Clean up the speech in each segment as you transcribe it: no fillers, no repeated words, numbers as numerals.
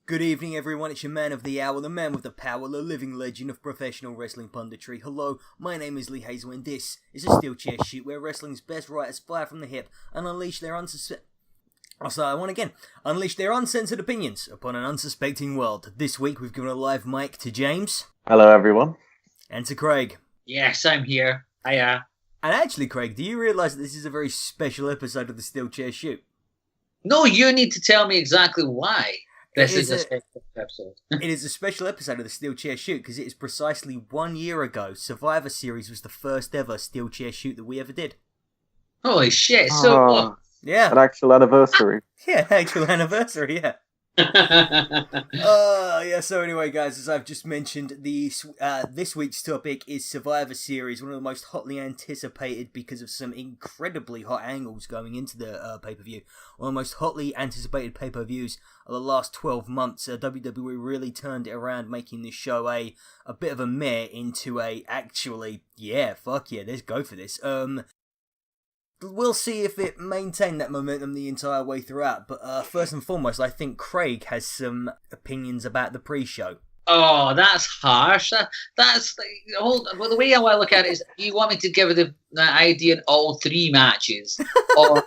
Good evening, everyone. It's your man of the hour, the man with the power, the living legend of professional wrestling punditry. Hello, my name is Lee Hazell, and this is a SteelChair Shoot, where wrestling's best writers fire from the hip and unleash their uncensored opinions upon an unsuspecting world. This week, we've given a live mic to James. Hello, everyone. And to Craig. Yes, I'm here. Hiya. And actually, Craig, do you realise that this is a very special episode of the SteelChair Shoot? No, you need to tell me exactly why. This is a special episode. It is a special episode of the SteelChair Shoot because it is precisely 1 year ago. Survivor Series was the first ever SteelChair Shoot that we ever did. Holy shit! So what? Yeah, an actual anniversary. Yeah, actual anniversary. Yeah. So anyway, guys, as I've just mentioned, this week's topic is Survivor Series, one of the most hotly anticipated because of some incredibly hot angles going into the pay-per-view. One of the most hotly anticipated pay-per-views of the last 12 months. WWE really turned it around, making this show a bit of a meh into a actually, let's go for this. We'll see if it maintained that momentum the entire way throughout, but first and foremost, I think Craig has some opinions about the pre-show. Oh, that's harsh. That's the way I want to look at it is, you want me to give the idea in all three matches, or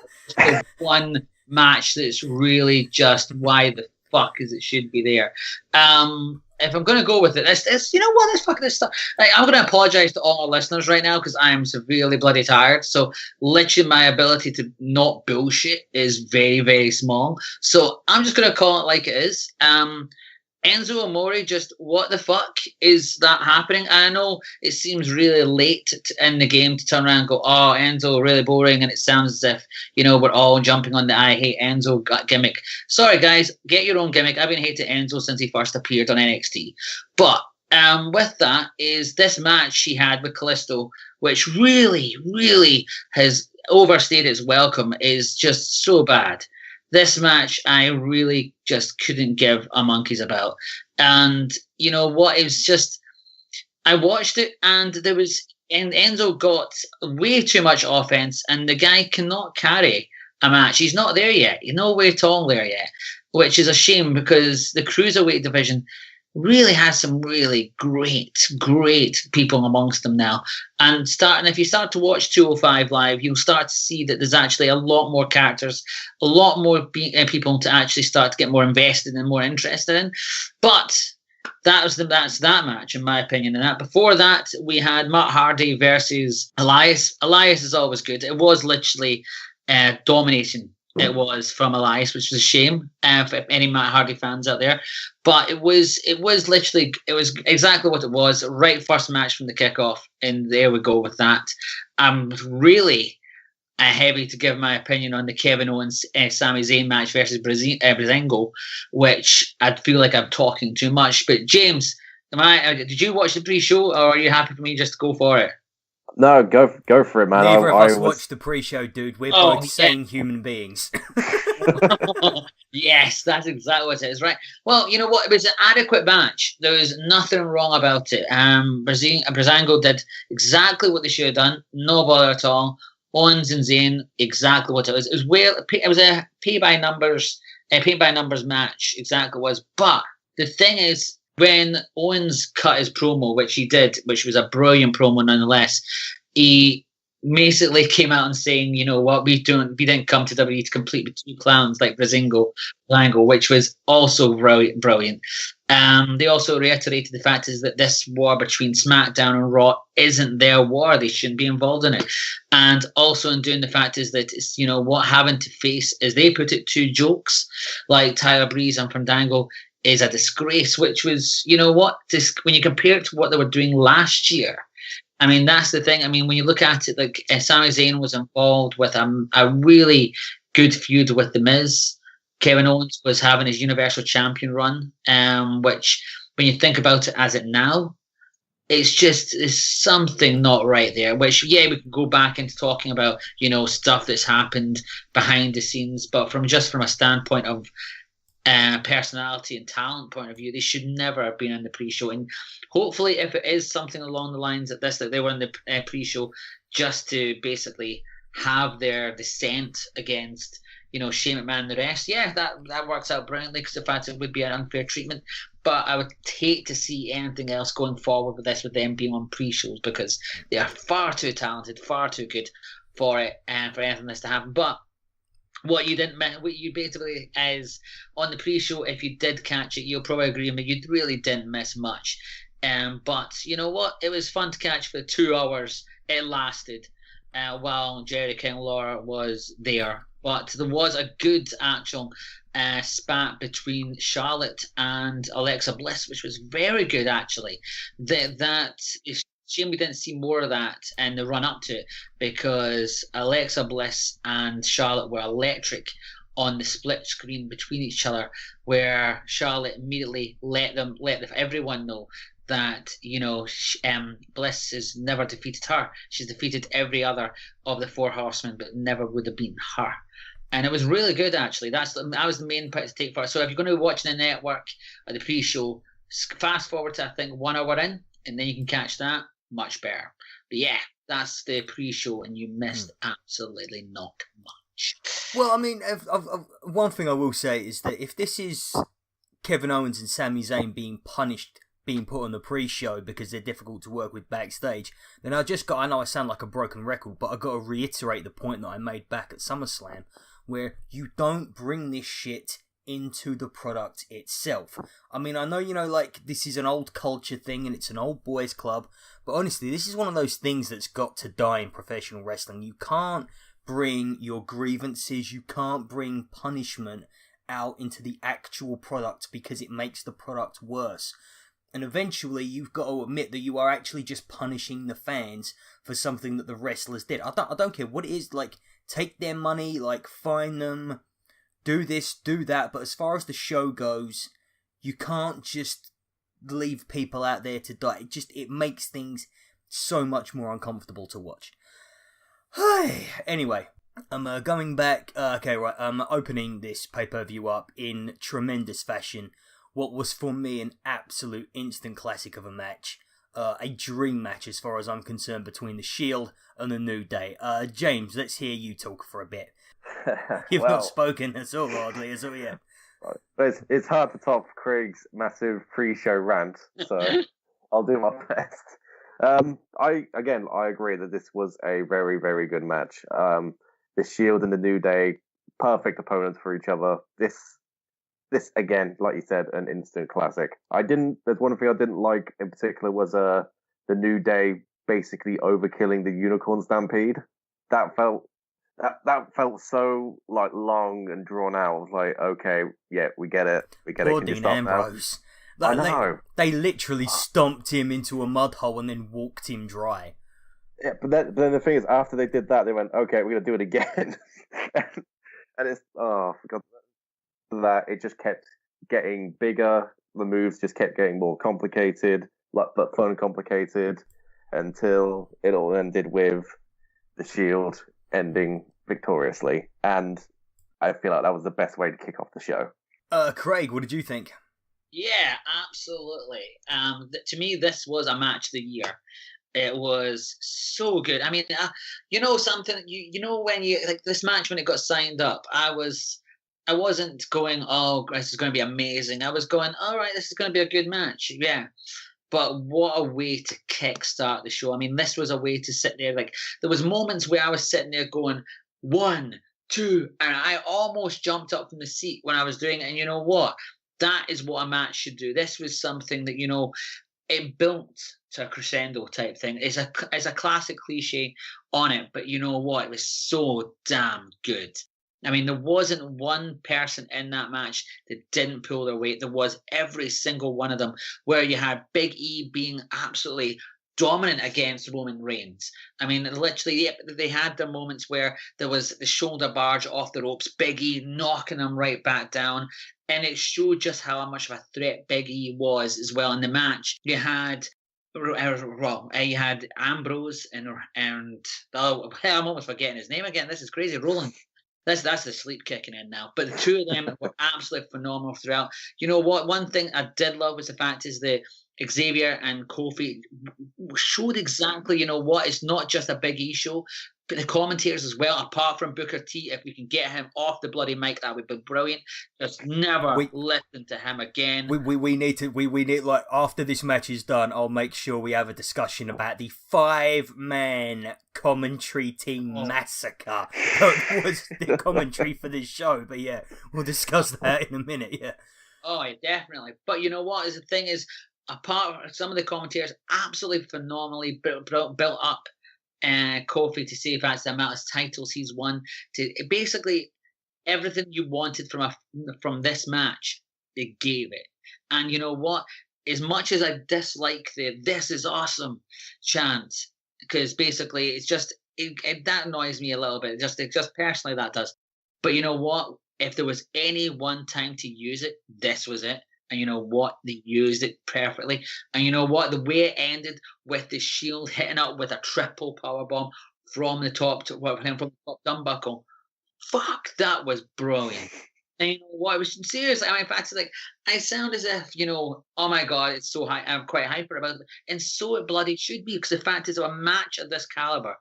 one match that's really just why the fuck is it should be there. If I'm going to go with it, it's you know what, let's fuck this stuff. I'm going to apologise to all our listeners right now because I am severely bloody tired. So literally my ability to not bullshit is very, very small. So I'm just going to call it like it is. Enzo Amore, just what the fuck is that happening? I know it seems really late in the game to turn around and go, oh, Enzo, really boring, and it sounds as if, we're all jumping on the I hate Enzo gimmick. Sorry, guys, get your own gimmick. I've been hating Enzo since he first appeared on NXT. But with that is this match she had with Kalisto, which really, really has overstayed its welcome, is just so bad. This match, I really just couldn't give a monkey's about. And you know what? It was just, I watched it and Enzo got way too much offense and the guy cannot carry a match. He's not there yet. He's nowhere tall there yet, which is a shame because the cruiserweight division really has some really great people amongst them now. And if you start to watch 205 Live, you'll start to see that there's actually a lot more characters, a lot more people to actually start to get more invested and more interested in. But that's that match, in my opinion. And that before that, we had Matt Hardy versus Elias. Elias is always good. It was literally domination. It was from Elias, which was a shame for any Matt Hardy fans out there. But it was exactly what it was. Right first match from the kickoff, and there we go with that. I'm really heavy to give my opinion on the Kevin Owens Sami Zayn match versus Breezango, which I feel like I'm talking too much. But James, did you watch the pre-show, or are you happy for me just to go for it? No, go for it, man. Neither of us watched the pre-show, dude. We're both sane human beings. Yes, that's exactly what it is, right? Well, you know what? It was an adequate match. There was nothing wrong about it. Breezango did exactly what they should have done. No bother at all. Owens and Zayn, exactly what it was. It was a pay by numbers match. Exactly what it was. But the thing is, when Owens cut his promo, which he did, which was a brilliant promo nonetheless, he basically came out and saying, you know what, we didn't come to WWE to compete with two clowns like Breezango, which was also brilliant. They also reiterated the fact is that this war between SmackDown and Raw isn't their war. They shouldn't be involved in it. And also in doing the fact is that it's, what having to face, as they put it, two jokes like Tyler Breeze and Fandango is a disgrace, which was, when you compare it to what they were doing last year, I mean, that's the thing. I mean, when you look at it, like Sami Zayn was involved with a really good feud with The Miz. Kevin Owens was having his Universal Champion run, which, when you think about it as it now, it's something not right there, which, we can go back into talking about, stuff that's happened behind the scenes, but from a standpoint of personality and talent point of view, they should never have been in the pre-show. And hopefully, if it is something along the lines of this, that they were in the pre-show just to basically have their dissent against Shane McMahon and the rest. Yeah, that works out brilliantly because the fact it would be an unfair treatment. But I would hate to see anything else going forward with this, with them being on pre-shows, because they are far too talented, far too good for it, and for anything this to happen. But what you basically is on the pre-show, if you did catch it, you'll probably agree with me, you really didn't miss much. But you know what? It was fun to catch for 2 hours. It lasted while Jerry King Lawler was there. But there was a good actual spat between Charlotte and Alexa Bliss, which was very good actually. That is shame we didn't see more of that in the run up to it, because Alexa Bliss and Charlotte were electric on the split screen between each other, where Charlotte immediately let everyone know that Bliss has never defeated her. She's defeated every other of the 4 horsemen, but never would have beaten her. And it was really good, actually. That was the main part to take for it. So if you're going to be watching the network at the pre-show, fast forward to, I think, 1 hour in, and then you can catch that. Much better. But yeah, that's the pre-show, and you missed absolutely not much. Well, I mean, one thing I will say is that if this is Kevin Owens and Sami Zayn being punished, being put on the pre-show because they're difficult to work with backstage, then I know I sound like a broken record, but I got to reiterate the point that I made back at SummerSlam, where you don't bring this shit into the product itself. I mean, I know, this is an old culture thing and it's an old boys club, but honestly, this is one of those things that's got to die in professional wrestling. You can't bring your grievances, you can't bring punishment out into the actual product because it makes the product worse. And eventually, you've got to admit that you are actually just punishing the fans for something that the wrestlers did. I don't care what it is, take their money, fine them, do this, do that, but as far as the show goes, you can't just leave people out there to die. It makes things so much more uncomfortable to watch. Anyway, I'm going back. I'm opening this pay-per-view up in tremendous fashion. What was for me an absolute instant classic of a match. A dream match as far as I'm concerned between The Shield and The New Day. James, let's hear you talk for a bit. You've not spoken at all, hardly, as all yet. It's hard to top Craig's massive pre-show rant, so I'll do my best. I agree that this was a very, very good match. The Shield and the New Day, perfect opponents for each other. This again, like you said, an instant classic. There's one thing I didn't like in particular was the New Day basically overkilling the Unicorn Stampede. That felt so long and drawn out. I was like, okay, yeah, we get it. Poor Dean Ambrose. I know. They literally stomped him into a mud hole and then walked him dry. Yeah, but then the thing is, after they did that, they went, okay, we're gonna do it again, and it's for that it just kept getting bigger. The moves just kept getting more complicated, but fun and complicated, until it all ended with the Shield ending victoriously. And I feel like that was the best way to kick off the show. Craig, what did you think? Yeah, absolutely. To me, this was a match of the year. It was so good. I mean, something. When you this match, when it got signed up, I wasn't going, oh, this is going to be amazing. I was going, all right, this is going to be a good match. Yeah. But what a way to kickstart the show. I mean, this was a way to sit there. There was moments where I was sitting there going, 1, 2, and I almost jumped up from the seat when I was doing it. And you know what? That is what a match should do. This was something that, it built to a crescendo type thing. It's a classic cliche on it, but you know what? It was so damn good. I mean, there wasn't one person in that match that didn't pull their weight. There was every single one of them, where you had Big E being absolutely dominant against Roman Reigns. I mean, literally, they had their moments where there was the shoulder barge off the ropes, Big E knocking them right back down, and it showed just how much of a threat Big E was as well in the match. You had Ambrose and I'm almost forgetting his name again. This is crazy. Roland. That's the sleep kicking in now. But the two of them were absolutely phenomenal throughout. You know what? One thing I did love was the fact is that Xavier and Kofi showed exactly, what, it's not just a Big E show, but the commentators as well, apart from Booker T, if we can get him off the bloody mic, that would be brilliant. Just never listen to him again. We need like, after this match is done, I'll make sure we have a discussion about the 5-man commentary team massacre. That was the commentary for this show, but yeah, we'll discuss that in a minute, yeah. Oh, yeah, definitely. But you know what? The thing is, apart from some of the commentators, absolutely phenomenally built up Kofi to see if that's the amount of titles he's won. To basically everything you wanted from this match, they gave it. And you know what? As much as I dislike the "this is awesome" chant, because basically it's just that annoys me a little bit. It just personally that does. But you know what? If there was any one time to use it, this was it. And you know what? They used it perfectly. And you know what? The way it ended with the Shield hitting up with a triple powerbomb from the top from the top turnbuckle. Fuck, that was brilliant. And you know what? It was seriously. In fact, I sound as if, oh my God, it's so high. I'm quite hyper about it. And so it bloody should be, because the fact is, a match of this caliber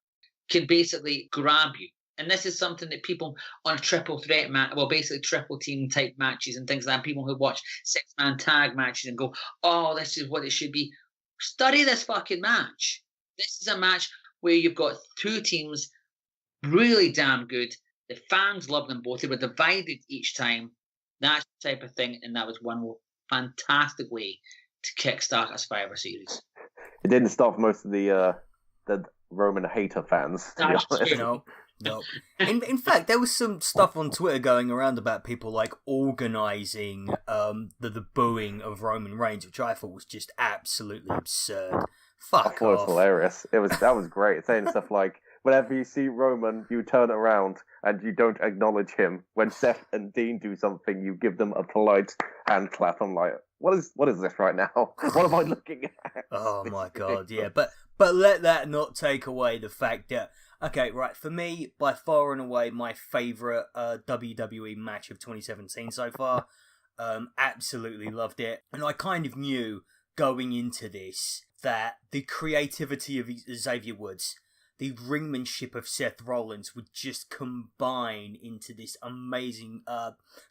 can basically grab you. And this is something that people on a triple threat match, well, basically triple team type matches and things like that, people who watch 6-man tag matches and go, oh, this is what it should be. Study this fucking match. This is a match where you've got two teams really damn good. The fans love them both. They were divided each time. That type of thing. And that was one fantastic way to kickstart a Survivor Series. It didn't stop most of the Roman hater fans. No. In fact, there was some stuff on Twitter going around about people like organising the booing of Roman Reigns, which I thought was just absolutely absurd. Fuck off. I thought it was hilarious. That was great. Saying stuff like, whenever you see Roman, you turn around and you don't acknowledge him. When Seth and Dean do something, you give them a polite hand clap. I'm like, what is this right now? What am I looking at? Oh my God, yeah. But let that not take away the fact that, okay, right, for me, by far and away, my favourite WWE match of 2017 so far. Absolutely loved it. And I kind of knew going into this that the creativity of Xavier Woods, the ringmanship of Seth Rollins would just combine into this amazing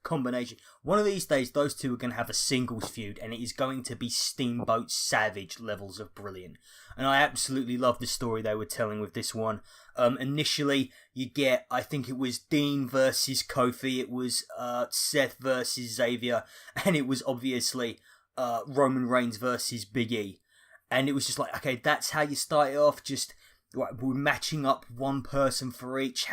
combination. One of these days, those two are going to have a singles feud, and it is going to be Steamboat Savage levels of brilliant. And I absolutely love the story they were telling with this one. Initially, you get, I think it was Dean versus Kofi, it was Seth versus Xavier, and it was obviously Roman Reigns versus Big E. And it was just like, okay, that's how you start it off, just we're matching up one person for each,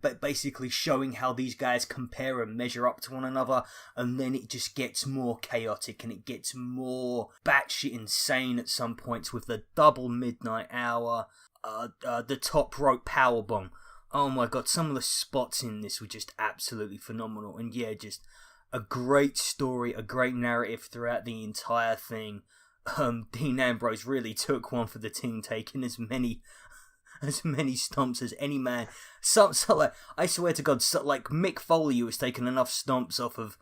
but basically showing how these guys compare and measure up to one another, and then it just gets more chaotic and it gets more batshit insane at some points with the double midnight hour, the top rope powerbomb. Oh my God, some of the spots in this were just absolutely phenomenal, and yeah, just a great story, a great narrative throughout the entire thing. Dean Ambrose really took one for the team, taking as many stomps as any man. So like, I swear to God, like Mick Foley, who has taken enough stomps off of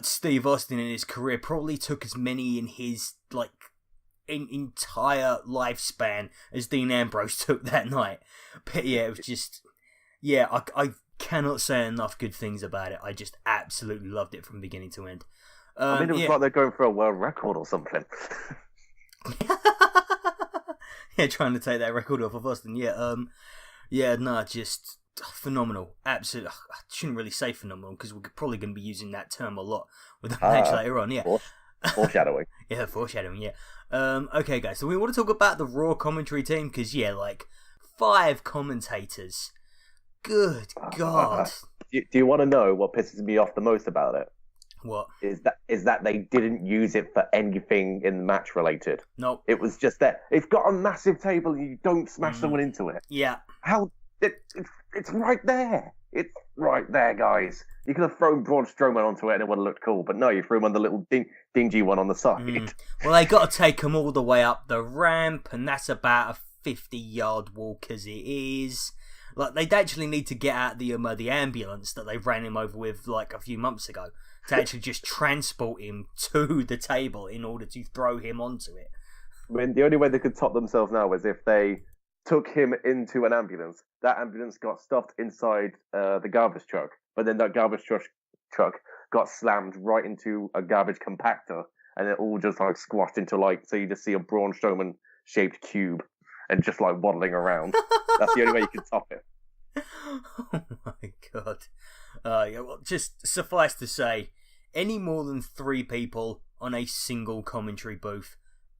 Steve Austin in his career, probably took as many in his entire lifespan as Dean Ambrose took that night. But yeah, it was just, yeah, I cannot say enough good things about it. I just absolutely loved it from beginning to end. I mean, it was like they're going for a world record or something. Yeah, trying to take that record off of Austin. Yeah, just phenomenal. Absolutely. I shouldn't really say phenomenal because we're probably going to be using that term a lot with the match later on. Yeah, foreshadowing. Yeah, foreshadowing. Yeah. Okay, guys. So we want to talk about the Raw commentary team because 5 commentators. Good God. Do you want to know what pisses me off the most about it? What? Is that they didn't use it for anything in the match related. Nope. It was just there. It's got a massive table and you don't smash someone into it. Yeah. It's right there. It's right there, guys. You could have thrown Braun Strowman onto it and it would have looked cool, but no, you threw him on the little dingy one on the side. Well, they got to take them all the way up the ramp, and that's about a 50-yard walk as it is. Like, they'd actually need to get out the ambulance that they ran him over with, like, a few months ago to actually just transport him to the table in order to throw him onto it. I mean, the only way they could top themselves now is if they took him into an ambulance. That ambulance got stuffed inside the garbage truck, but then that garbage truck got slammed right into a garbage compactor, and it all just, like, squashed into, like, so you just see a Braun Strowman-shaped cube and just, like, waddling around. That's the only way you can top it. Oh my god. Yeah, well, just suffice to say, any more than 3 people on a single commentary booth,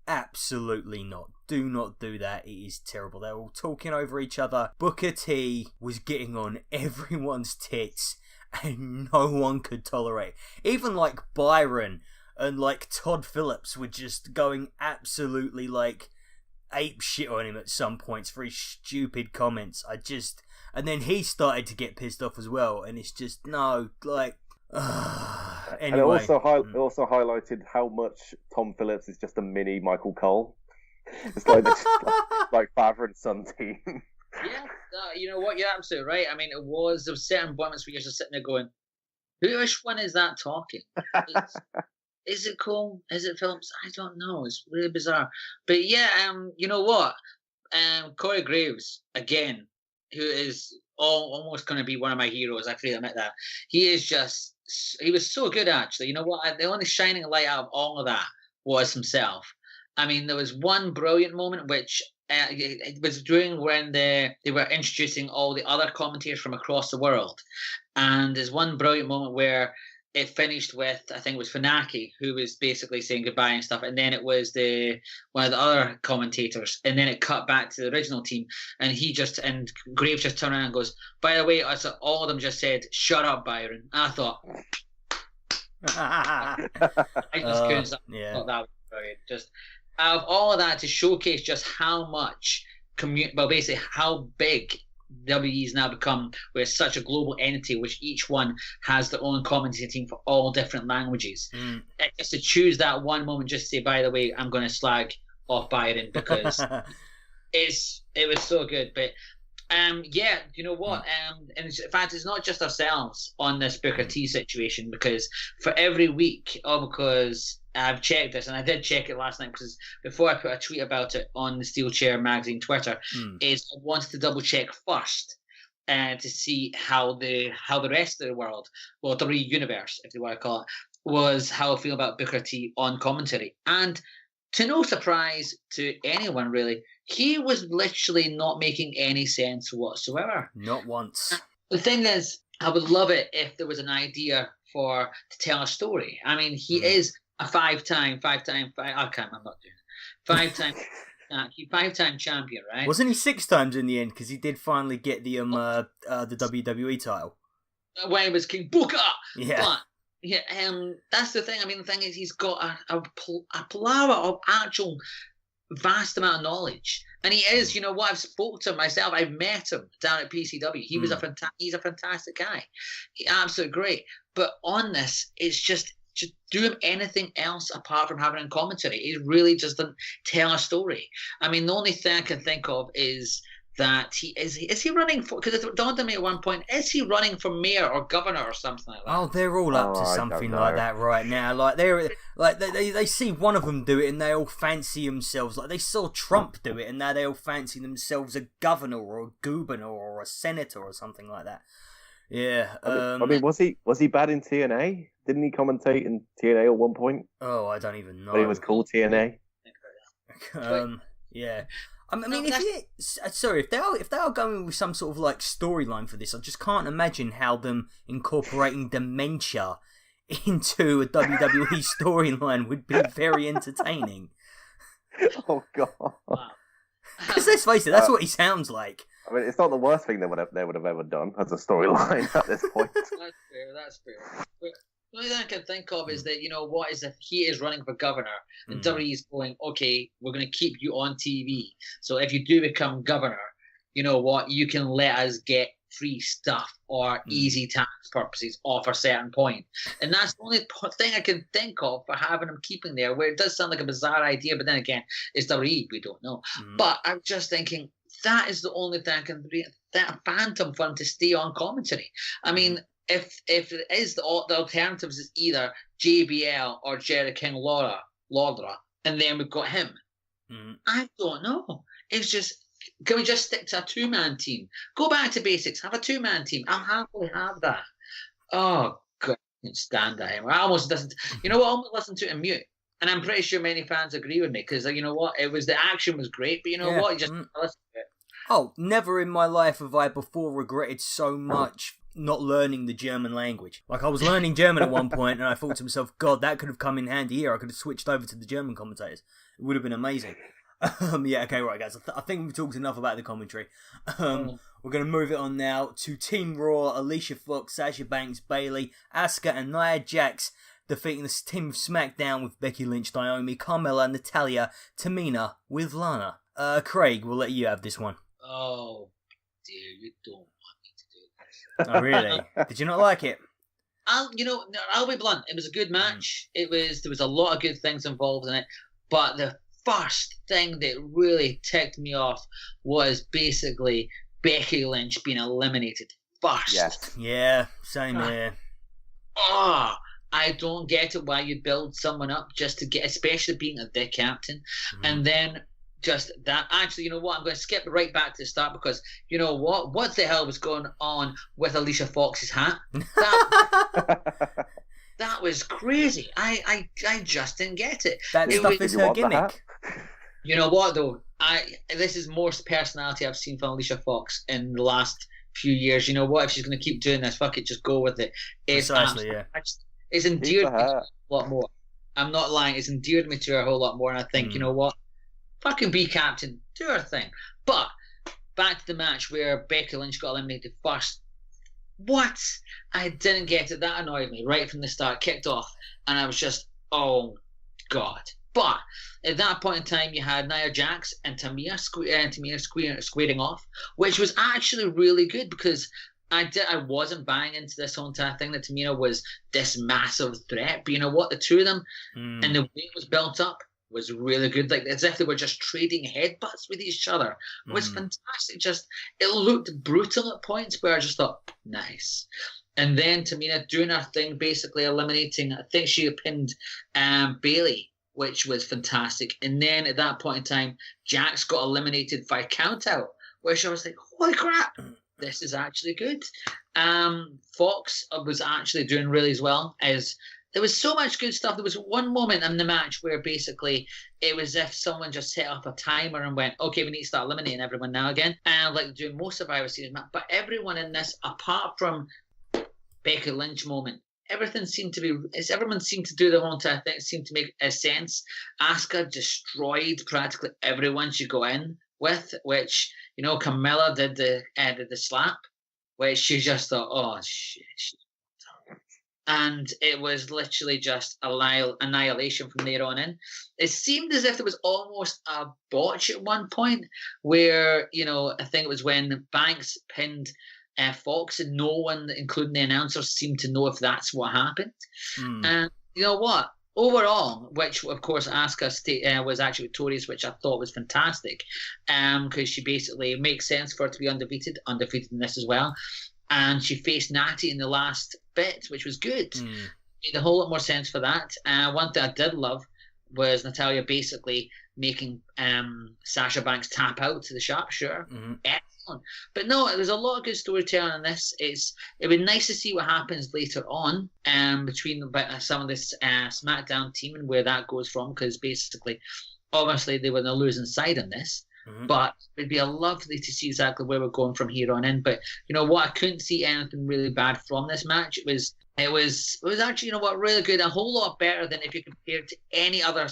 absolutely not. Do not do that. It is terrible. They're all talking over each other. Booker T was getting on everyone's tits, and no one could tolerate it. Even, like, Byron and, like, Todd Phillips were just going absolutely, like, ape shit on him at some points for his stupid comments. And then he started to get pissed off as well, and it's just, no, like, anyway. And it also highlighted how much Tom Phillips is just a mini Michael Cole. It's like this, like father and son team. Yeah, you know what, you're absolutely right. I mean, there was certain moments where you're just sitting there going, which one is that talking? Is it Cole? Is it Phillips? I don't know. It's really bizarre. But yeah, you know what? Corey Graves, again, who is almost going to be one of my heroes. I freely admit that. He was so good, actually. You know what? The only shining light out of all of that was himself. I mean, there was one brilliant moment which it was during when they were introducing all the other commentators from across the world. And there's one brilliant moment where it finished with, I think it was Funaki, who was basically saying goodbye and stuff, and then it was one of the other commentators, and then it cut back to the original team, and Graves just turned around and goes, by the way, all of them just said, shut up, Byron. And I thought, I just couldn't stop. Yeah. I thought that was brilliant. Just out of all of that, to showcase just how much, basically how big WWE's now become, with such a global entity, which each one has their own commentating team for all different languages. Just to choose that one moment, just to say, by the way, I'm going to slag off Byron because it was so good. But yeah, you know what? And in fact, it's not just ourselves on this Booker T situation, because for every week, because I've checked this, and I did check it last night because before I put a tweet about it on the SteelChair Magazine Twitter, is I wanted to double check first to see how the rest of the world, well, the universe, if they want to call it, was how I feel about Booker T on commentary. And to no surprise to anyone, really, he was literally not making any sense whatsoever. Not once. The thing is, I would love it if there was an idea to tell a story. I mean, he is a five-time champion, right? Wasn't he 6 times in the end? Because he did finally get the WWE title when he was King Booker. Yeah. But yeah, that's the thing. I mean, the thing is, he's got a plethora of actual vast amount of knowledge, and he is. You know what? I've spoke to him myself. I've met him down at PCW. He was he's a fantastic guy. Absolutely great. But on this, it's just do him anything else apart from having a commentary. He really just doesn't tell a story. I mean, the only thing I can think of is that is he running for, because it dawned on me at one point, is he running for mayor or governor or something like that? Oh, they're all up to something like that right now. Like they see one of them do it and they all fancy themselves, like they saw Trump do it and now they all fancy themselves a governor or a goobernator or a senator or something like that. Yeah. I mean, was he bad in TNA? Didn't he commentate in TNA at one point? Oh, I don't even know. But it was called TNA. Yeah. I mean, if they are going with some sort of like storyline for this, I just can't imagine how them incorporating dementia into a WWE storyline would be very entertaining. Oh god! Because let's face it, that's what he sounds like. I mean, it's not the worst thing they would have ever done as a storyline at this point. That's fair. But the only thing I can think of is that, you know, what is if he is running for governor and WWE is going, okay, we're going to keep you on TV. So if you do become governor, you know what, you can let us get free stuff or easy tax purposes off a certain point. And that's the only thing I can think of for having him keeping there, where it does sound like a bizarre idea, but then again, it's WWE, we don't know. But I'm just thinking, that is the only thing I can be that phantom for him to stay on commentary. I mean, if it is the alternatives is either JBL or Jerry King Lawler, and then we've got him. I don't know. It's just, can we just stick to a 2-man team? Go back to basics. Have a 2-man team. I'll happily have that. Oh God, I can't stand that anymore. I almost listened. You know what? I almost listened to it in mute. And I'm pretty sure many fans agree with me, because you know what? It was, the action was great, but you know what? You just listen to it. Oh, never in my life have I before regretted so much not learning the German language. Like, I was learning German at one point, and I thought to myself, God, that could have come in handy here. I could have switched over to the German commentators. It would have been amazing. Yeah, okay, right, guys. I think we've talked enough about the commentary. We're going to move it on now to Team Raw. Alicia Fox, Sasha Banks, Bayley, Asuka, and Nia Jax defeating the team of SmackDown with Becky Lynch, Naomi, Carmella, Natalya, Tamina with Lana. Craig, we'll let you have this one. Oh, dear, you don't want me to do this. Oh, really? Did you not like it? I'll be blunt. It was a good match. There was a lot of good things involved in it, but the first thing that really ticked me off was basically Becky Lynch being eliminated first. Yes. Yeah, same here. I don't get it why you build someone up just to get, especially being the captain, and then just that. Actually, you know what? I'm going to skip right back to the start, because you know what the hell was going on with Alicia Fox's hat? That was crazy. I just didn't get it. That stuff is her gimmick. You know what though? This is more personality I've seen from Alicia Fox in the last few years. You know what? If she's going to keep doing this, fuck it, just go with it. Precisely, yeah. It's endeared me a lot more. I'm not lying. It's endeared me to her a whole lot more, and I think, you know what? Fucking be captain. Do her thing. But back to the match where Becky Lynch got eliminated first. What? I didn't get it. That annoyed me right from the start. Kicked off. And I was just, oh, God. But at that point in time, you had Nia Jax and Tamina squaring off, which was actually really good, because I wasn't buying into this whole entire thing that Tamina was this massive threat. But you know what? The two of them and the way it was built up was really good. Like, as if they were just trading headbutts with each other. It was fantastic. Just, it looked brutal at points, where I just thought, nice. And then Tamina doing her thing, basically eliminating, I think she pinned Bayley, which was fantastic. And then at that point in time, Jax got eliminated by countout, which I was like, holy crap, this is actually good. Fox was actually doing really as well. As there was so much good stuff. There was one moment in the match where basically it was as if someone just set up a timer and went, okay, we need to start eliminating everyone now again. And like doing most Survivor Series match. But everyone in this, apart from Becky Lynch moment, everyone seemed to do the whole entire thing. It seemed to make a sense. Asuka destroyed practically everyone she got in with, which, you know, Carmella did the slap, which she just thought, oh shit. And it was literally just annihilation from there on in. It seemed as if there was almost a botch at one point where, you know, I think it was when Banks pinned Fox, and no one, including the announcers, seemed to know if that's what happened. And you know what? Overall, which of course Asuka was actually victorious, which I thought was fantastic, because she basically, it makes sense for her to be undefeated in this as well. And she faced Natty in the last bit, which was good. Made a whole lot more sense for that. One thing I did love was Natalya basically making Sasha Banks tap out to the sharpshooter. Excellent. But no, there's a lot of good storytelling in this. It would be nice to see what happens later on between some of this SmackDown team and where that goes from, because basically, obviously, they were on the losing side in this. But it'd be lovely to see exactly where we're going from here on in. But you know what? I couldn't see anything really bad from this match. It was actually, you know what, really good. A whole lot better than if you compare it to any other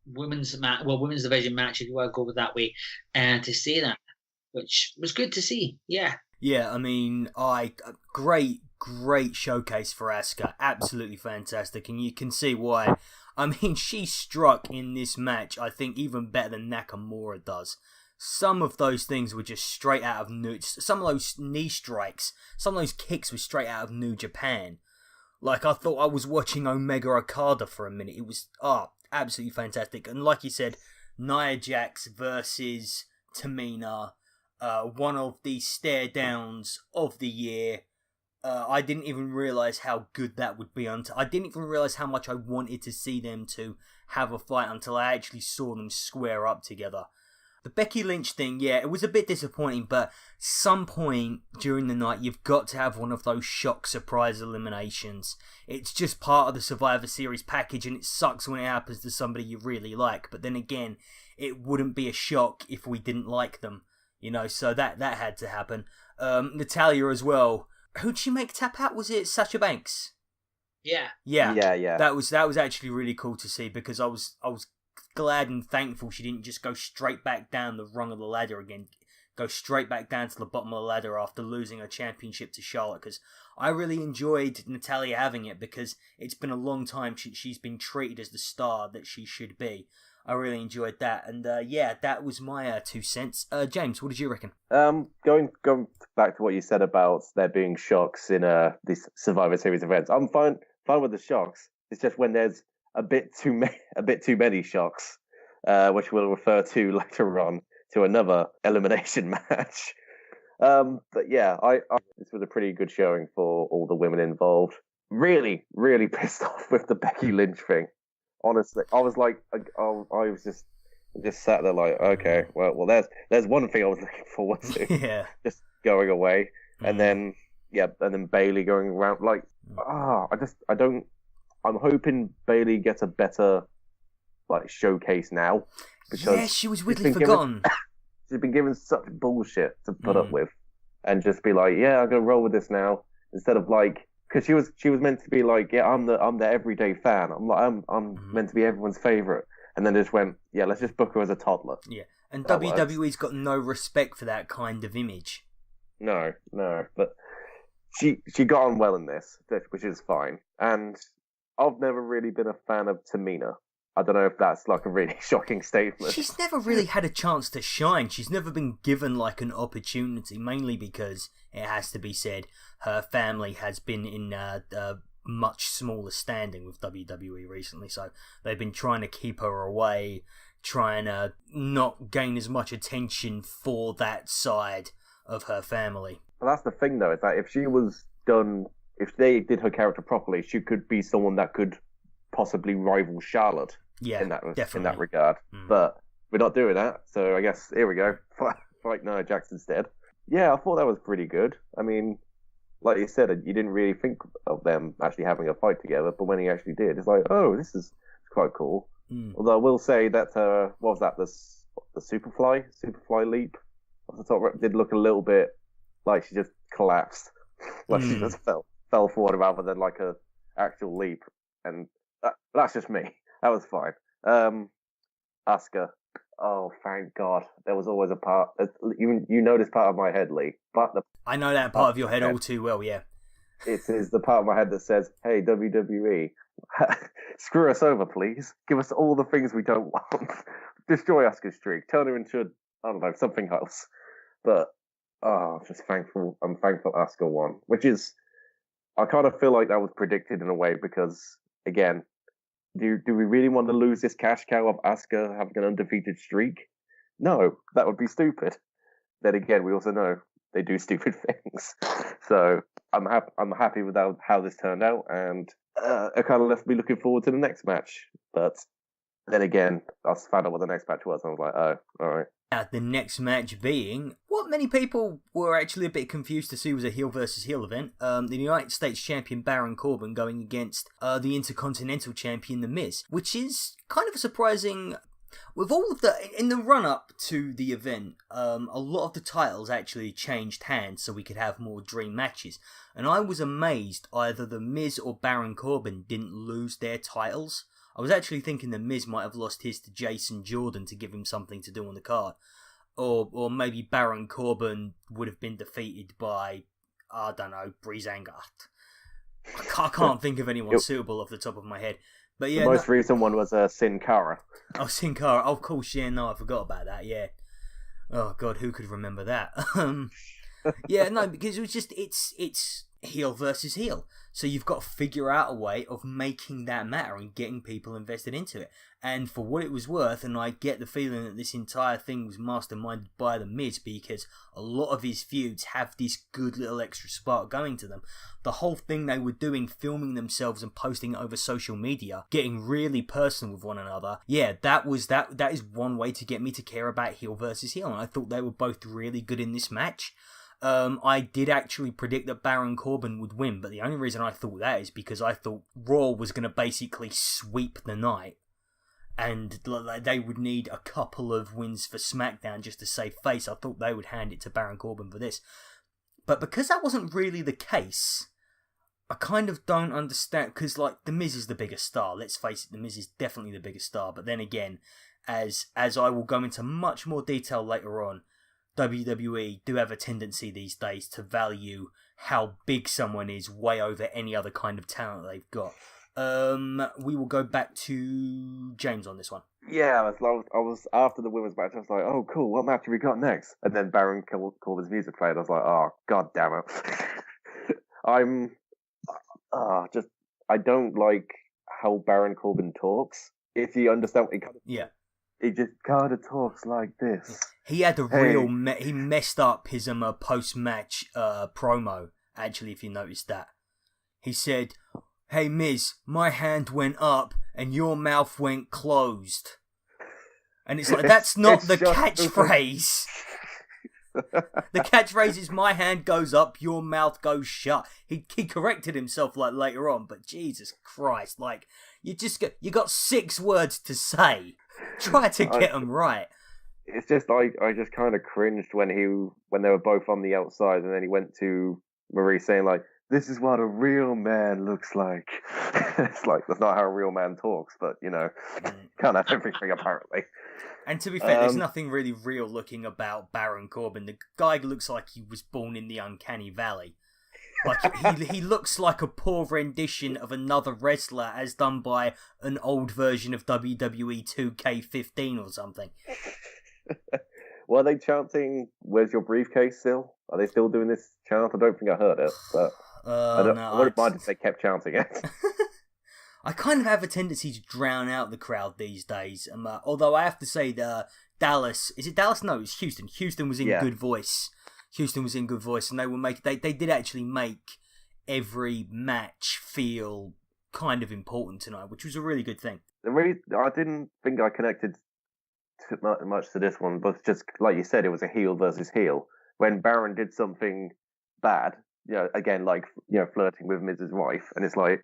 women's division match, if you want to go with that way, to say that, which was good to see. Yeah. Yeah, I mean, great showcase for Asuka. Absolutely fantastic, and you can see why. I mean, she struck in this match, I think, even better than Nakamura does. some of those things were just straight out of New... Some of those knee strikes, some of those kicks were straight out of New Japan. Like, I thought I was watching Omega Okada for a minute. It was, absolutely fantastic. And like you said, Nia Jax versus Tamina, one of the stare downs of the year. I didn't even realise how good that would be. I didn't even realise how much I wanted to see them to have a fight until I actually saw them square up together. The Becky Lynch thing, yeah, it was a bit disappointing, but some point during the night, you've got to have one of those shock surprise eliminations. It's just part of the Survivor Series package, and it sucks when it happens to somebody you really like. But then again, it wouldn't be a shock if we didn't like them, so that had to happen. Natalya as well. Who'd she make tap out? Was it Sasha Banks? Yeah. Yeah. That was actually really cool to see, because I was glad and thankful she didn't just go straight back down the rung of the ladder again, go straight back down to the bottom of the ladder after losing her championship to Charlotte, because I really enjoyed Natalya having it, because it's been a long time she's been treated as the star that she should be. I really enjoyed that, and that was my 2 cents. James, what did you reckon? Going back to what you said about there being shocks in these Survivor Series events, I'm fine with the shocks. It's just when there's a bit too many shocks, which we'll refer to later on to another elimination match. But yeah, this was a pretty good showing for all the women involved. Really, really pissed off with the Becky Lynch thing. Honestly, I was like, I was just sat there like, okay, well, there's one thing I was looking forward to, just going away, and then Bayley going around like, I'm hoping Bayley gets a better showcase now, because she was weirdly forgotten. She's been given such bullshit to put up with, and just be like, yeah, I'm gonna roll with this now, instead of because she was meant to be like, yeah, I'm the everyday fan. I'm meant to be everyone's favorite, and then just went, yeah, let's just book her as a toddler. Yeah, and WWE's got no respect for that kind of image. No, but she got on well in this, which is fine. And I've never really been a fan of Tamina. I don't know if that's a really shocking statement. She's never really had a chance to shine. She's never been given an opportunity, mainly because, it has to be said, her family has been in a much smaller standing with WWE recently, so they've been trying to keep her away, trying to not gain as much attention for that side of her family. Well, that's the thing, though, is that if they did her character properly, she could be someone that could possibly rival Charlotte in that regard. But we're not doing that, so I guess here we go. Fight Nia Jax instead. Yeah, I thought that was pretty good. I mean, like you said, you didn't really think of them actually having a fight together, but when he actually did, it's like, oh, this is quite cool. Although I will say that, what was that, the Superfly leap off the top did look a little bit like she just collapsed. She just fell forward rather than a actual leap. And that's just me. That was fine. Asuka. Oh, thank God. There was always a part. You know this part of my head, Lee. But I know that part of your head all too well, yeah. It is the part of my head that says, hey, WWE, screw us over, please. Give us all the things we don't want. Destroy Asuka's streak. Turn her into, I don't know, something else. But, I'm thankful Asuka won. Which is, I kind of feel like that was predicted in a way, because, again, do we really want to lose this cash cow of Asuka having an undefeated streak? No, that would be stupid. Then again, we also know they do stupid things. So I'm happy with how this turned out, and it kind of left me looking forward to the next match. But then again, I found out what the next match was, and I was like, oh, all right. The next match being what many people were actually a bit confused to see was a heel versus heel event. The United States champion Baron Corbin going against the Intercontinental champion The Miz, which is kind of a surprising. With all of in the run up to the event, a lot of the titles actually changed hands so we could have more dream matches. And I was amazed either The Miz or Baron Corbin didn't lose their titles. I was actually thinking The Miz might have lost his to Jason Jordan to give him something to do on the card. Or maybe Baron Corbin would have been defeated by, I don't know, Breezango. I can't think of anyone suitable off the top of my head. But yeah, the most recent one was Sin Cara. Oh, Sin Cara. Oh, of course, yeah, no, I forgot about that, yeah. Oh God, who could remember that? Yeah, no, because it was just it's heel versus heel. So you've got to figure out a way of making that matter and getting people invested into it. And for what it was worth, and I get the feeling that this entire thing was masterminded by The Miz, because a lot of his feuds have this good little extra spark going to them. The whole thing they were doing, filming themselves and posting it over social media, getting really personal with one another, yeah, that is one way to get me to care about heel versus heel. And I thought they were both really good in this match. I did actually predict that Baron Corbin would win, but the only reason I thought that is because I thought Raw was going to basically sweep the night, and they would need a couple of wins for SmackDown just to save face. I thought they would hand it to Baron Corbin for this. But because that wasn't really the case, I kind of don't understand, because The Miz is the biggest star. Let's face it, The Miz is definitely the biggest star. But then again, as I will go into much more detail later on, WWE do have a tendency these days to value how big someone is way over any other kind of talent they've got. We will go back to James on this one. Yeah, I was after the women's match. I was like, "Oh, cool! What match have we got next?" And then Baron Corbin's music played. I was like, "Oh, god damn it!" I don't like how Baron Corbin talks. If you understand what he just kind of talks like this. He had he messed up his post-match promo, actually, if you noticed that. He said, "Hey Miz, my hand went up and your mouth went closed." And it's like, that's not the catchphrase. The catchphrase is, "My hand goes up, your mouth goes shut." He corrected himself later on, but Jesus Christ, you got 6 words to say. Try to get them right. It's just I just kind of cringed when they were both on the outside, and then he went to Marie saying "This is what a real man looks like." It's like, that's not how a real man talks, but can't have everything apparently. And to be fair, there's nothing really real looking about Baron Corbin. The guy looks like he was born in the uncanny valley. He looks like a poor rendition of another wrestler as done by an old version of WWE 2K15 or something. Well, are they chanting "Where's your briefcase" still? Are they still doing this chant? I don't think I heard it, but I wouldn't mind if they kept chanting it. I kind of have a tendency to drown out the crowd these days. Although I have to say, Dallas... Is it Dallas? No, it's Houston. Houston was in good voice. And they did actually make every match feel kind of important tonight, which was a really good thing. I didn't think I connected too much to this one, but just like you said, it was a heel versus heel. When Baron did something bad, again, flirting with Miz's wife, and it's like,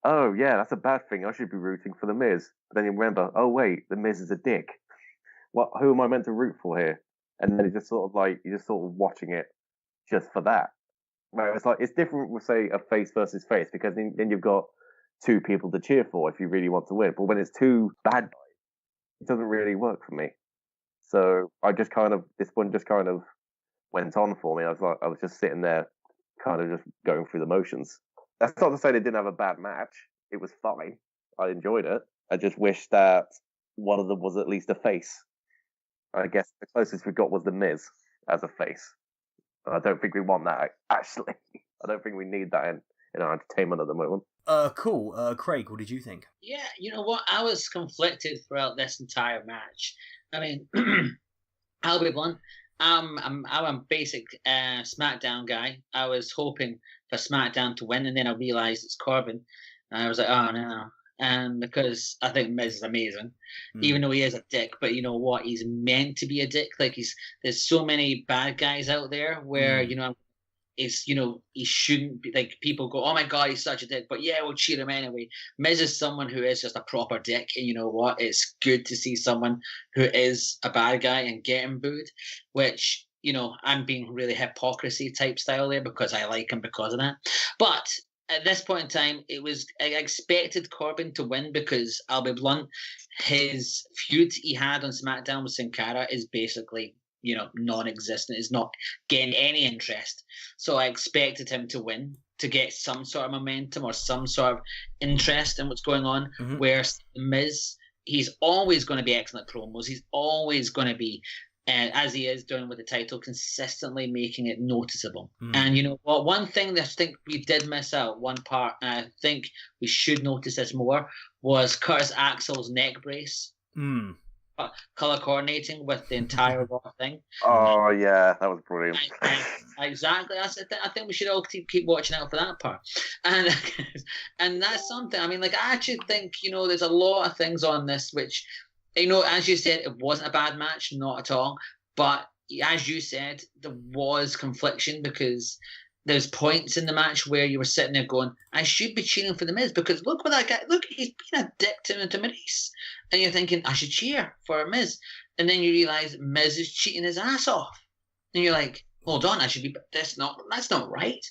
oh yeah, that's a bad thing. I should be rooting for the Miz. But then you remember, oh wait, the Miz is a dick. Who am I meant to root for here? And then you're just sort of watching it just for that. Where it's different with, say, a face versus face, because then you've got 2 people to cheer for if you really want to win. But when it's 2 bad guys, it doesn't really work for me. So this one just kind of went on for me. I was just sitting there, kind of just going through the motions. That's not to say they didn't have a bad match. It was fine. I enjoyed it. I just wish that one of them was at least a face. I guess the closest we got was the Miz as a face. I don't think we want that, actually. I don't think we need that in our entertainment at the moment. Cool. Craig, what did you think? Yeah, you know what? I was conflicted throughout this entire match. I mean, I'll be blunt. I'm a basic SmackDown guy. I was hoping for SmackDown to win, and then I realised it's Corbin. And I was like, oh no. Because I think Miz is amazing, even though he is a dick. But you know what? He's meant to be a dick. There's so many bad guys out there where he shouldn't be. People go, oh my god, he's such a dick. But yeah, we'll cheer him anyway. Miz is someone who is just a proper dick, and you know what? It's good to see someone who is a bad guy and getting booed. Which I'm being really hypocrisy type style there because I like him because of that. But at this point in time, I expected Corbin to win because, I'll be blunt, his feud he had on SmackDown with Sin Cara is basically, non-existent. It's not getting any interest. So I expected him to win to get some sort of momentum or some sort of interest in what's going on. Mm-hmm. Whereas Miz, he's always going to be excellent promos. He's always going to be and as he is doing with the title, consistently making it noticeable. And you know what? One thing that I think we did miss out, one part, and I think we should notice this more, was Curtis Axel's neck brace. Color coordinating with the entire Raw thing. Oh yeah, that was brilliant. Exactly. I think we should all keep watching out for that part. And that's something. I mean, like, I actually think, you know, there's a lot of things on this which, you know, as you said, it wasn't a bad match, not at all. But as you said, there was confliction because there's points in the match where you were sitting there going, I should be cheering for The Miz because look what that guy, look, he's being a dick to Maurice. And you're thinking, I should cheer for Miz. And then you realise Miz is cheating his ass off. And you're like, hold on, that's not right.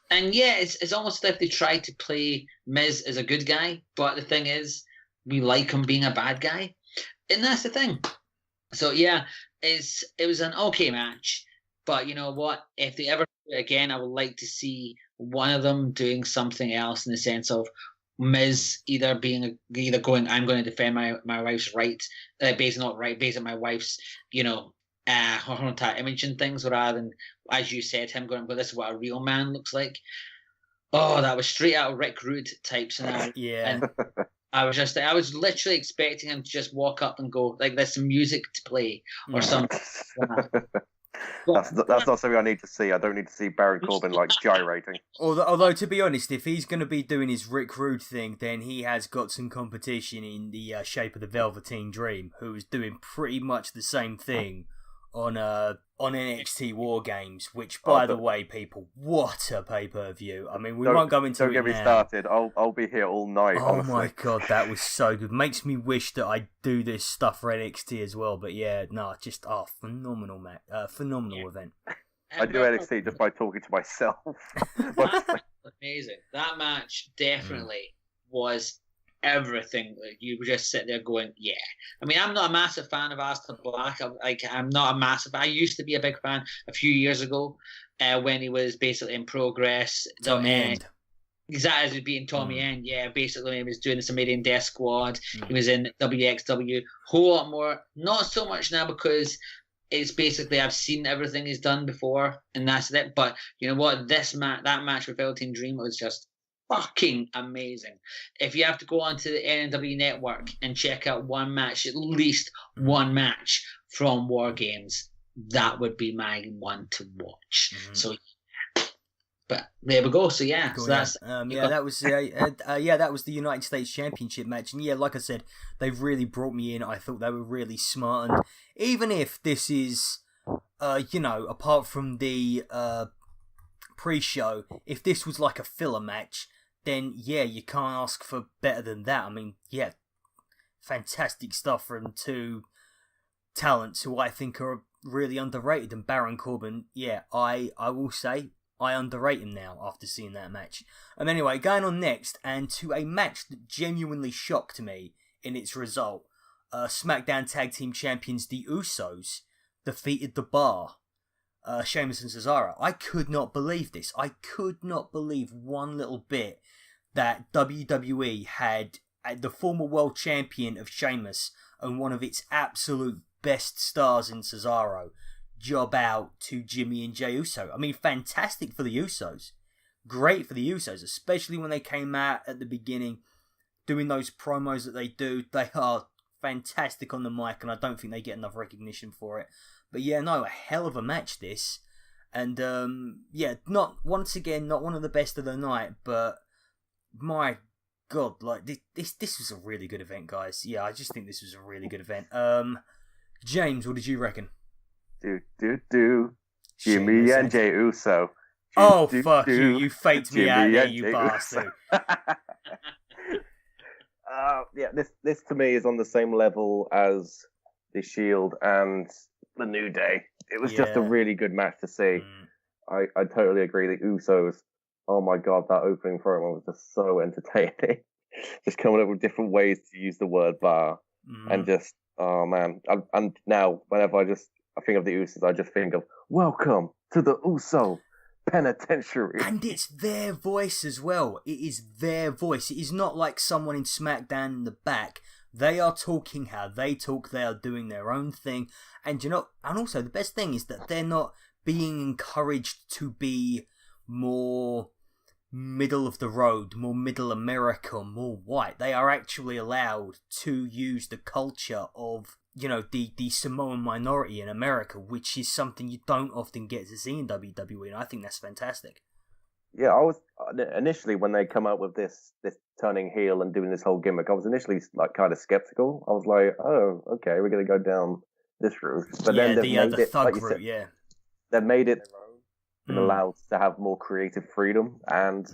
And yeah, it's almost as if they tried to play Miz as a good guy, but the thing is, we like him being a bad guy. And that's the thing. So yeah, it was an okay match. But you know what? If they ever do it again, I would like to see one of them doing something else in the sense of Miz either going, I'm going to defend my wife's rights, based on my wife's, you know, image and things, rather than, as you said, him going, well, this is what a real man looks like. Oh, that was straight out of Rick Rude type scenario. Yeah. And I was literally expecting him to just walk up and go, like, there's some music to play or something. That's not something I need to see. I don't need to see Baron Corbin like gyrating. Although to be honest, if he's going to be doing his Rick Rude thing, then he has got some competition in the shape of the Velveteen Dream, who is doing pretty much the same thing on NXT War Games. Which, by the way, people, what a pay-per-view! I mean, we won't go into it now. Don't get me started. I'll be here all night. Oh honestly. My god, that was so good. Makes me wish that I do this stuff for NXT as well. But yeah, no, just phenomenal, Matt. Phenomenal event. I do NXT just by talking to myself. Amazing. That match definitely was everything. You were just sitting there going, yeah. I mean, I'm not a massive fan of Aleister Black. I'm not a massive. I used to be a big fan a few years ago when he was basically in Progress. Tommy End. Exactly, as being Tommy End. Yeah, basically he was doing the Sumerian Death Squad. He was in WXW. Whole lot more. Not so much now because it's basically I've seen everything he's done before, and that's it. But you know what? That match with Velveteen Dream was just fucking amazing. If you have to go onto the NW network and check out one match, at least one match from War Games, that would be my one to watch. So, but there we go. So yeah, cool, so that's that was that was the United States Championship match, and yeah, like I said, they've really brought me in. I thought they were really smart, and even if this is, you know, apart from the pre-show, if this was like a filler match, then yeah, you can't ask for better than that. I mean, yeah, fantastic stuff from two talents who I think are really underrated. And Baron Corbin, yeah, I will say I underrate him now after seeing that match. And anyway, going on next, and to a match that genuinely shocked me in its result. SmackDown Tag Team Champions The Usos defeated The Bar. Sheamus and Cesaro. I could not believe this. I could not believe one little bit that WWE had the former world champion of Sheamus and one of its absolute best stars in Cesaro job out to Jimmy and Jey Uso. I mean, fantastic for the Usos. Great for the Usos, especially when they came out at the beginning doing those promos that they do. They are fantastic on the mic, and I don't think they get enough recognition for it. But yeah, no, a hell of a match this. And yeah, not one of the best of the night, but my God, like this was a really good event, guys. Yeah, I just think this was a really good event. James, what did you reckon? Jimmy and Jey Uso. Fuck you! You faked me out there, you bastard. Yeah, this to me is on the same level as the Shield and the New Day. It was just a really good match to see. I totally agree. The Usos, oh my God, that opening promo was just so entertaining. Just coming up with different ways to use the word bar. And just, oh man. And now, whenever I think of the Usos, I just think of, welcome to the Uso Penitentiary. And it's their voice as well. It is their voice. It is not like someone in SmackDown in the back They are talking how they talk. They are doing their own thing. And and also the best thing is that they're not being encouraged to be more middle of the road, more middle America, more white. They are actually allowed to use the culture of, the Samoan minority in America, which is something you don't often get to see in WWE, and I think that's fantastic. Yeah, I was initially, when they come up with this turning heel and doing this whole gimmick, I was initially like kind of skeptical. I was like, oh, okay, we're going to go down this route. But then they've made the it, thug like you route, said, they've made it and allowed to have more creative freedom, and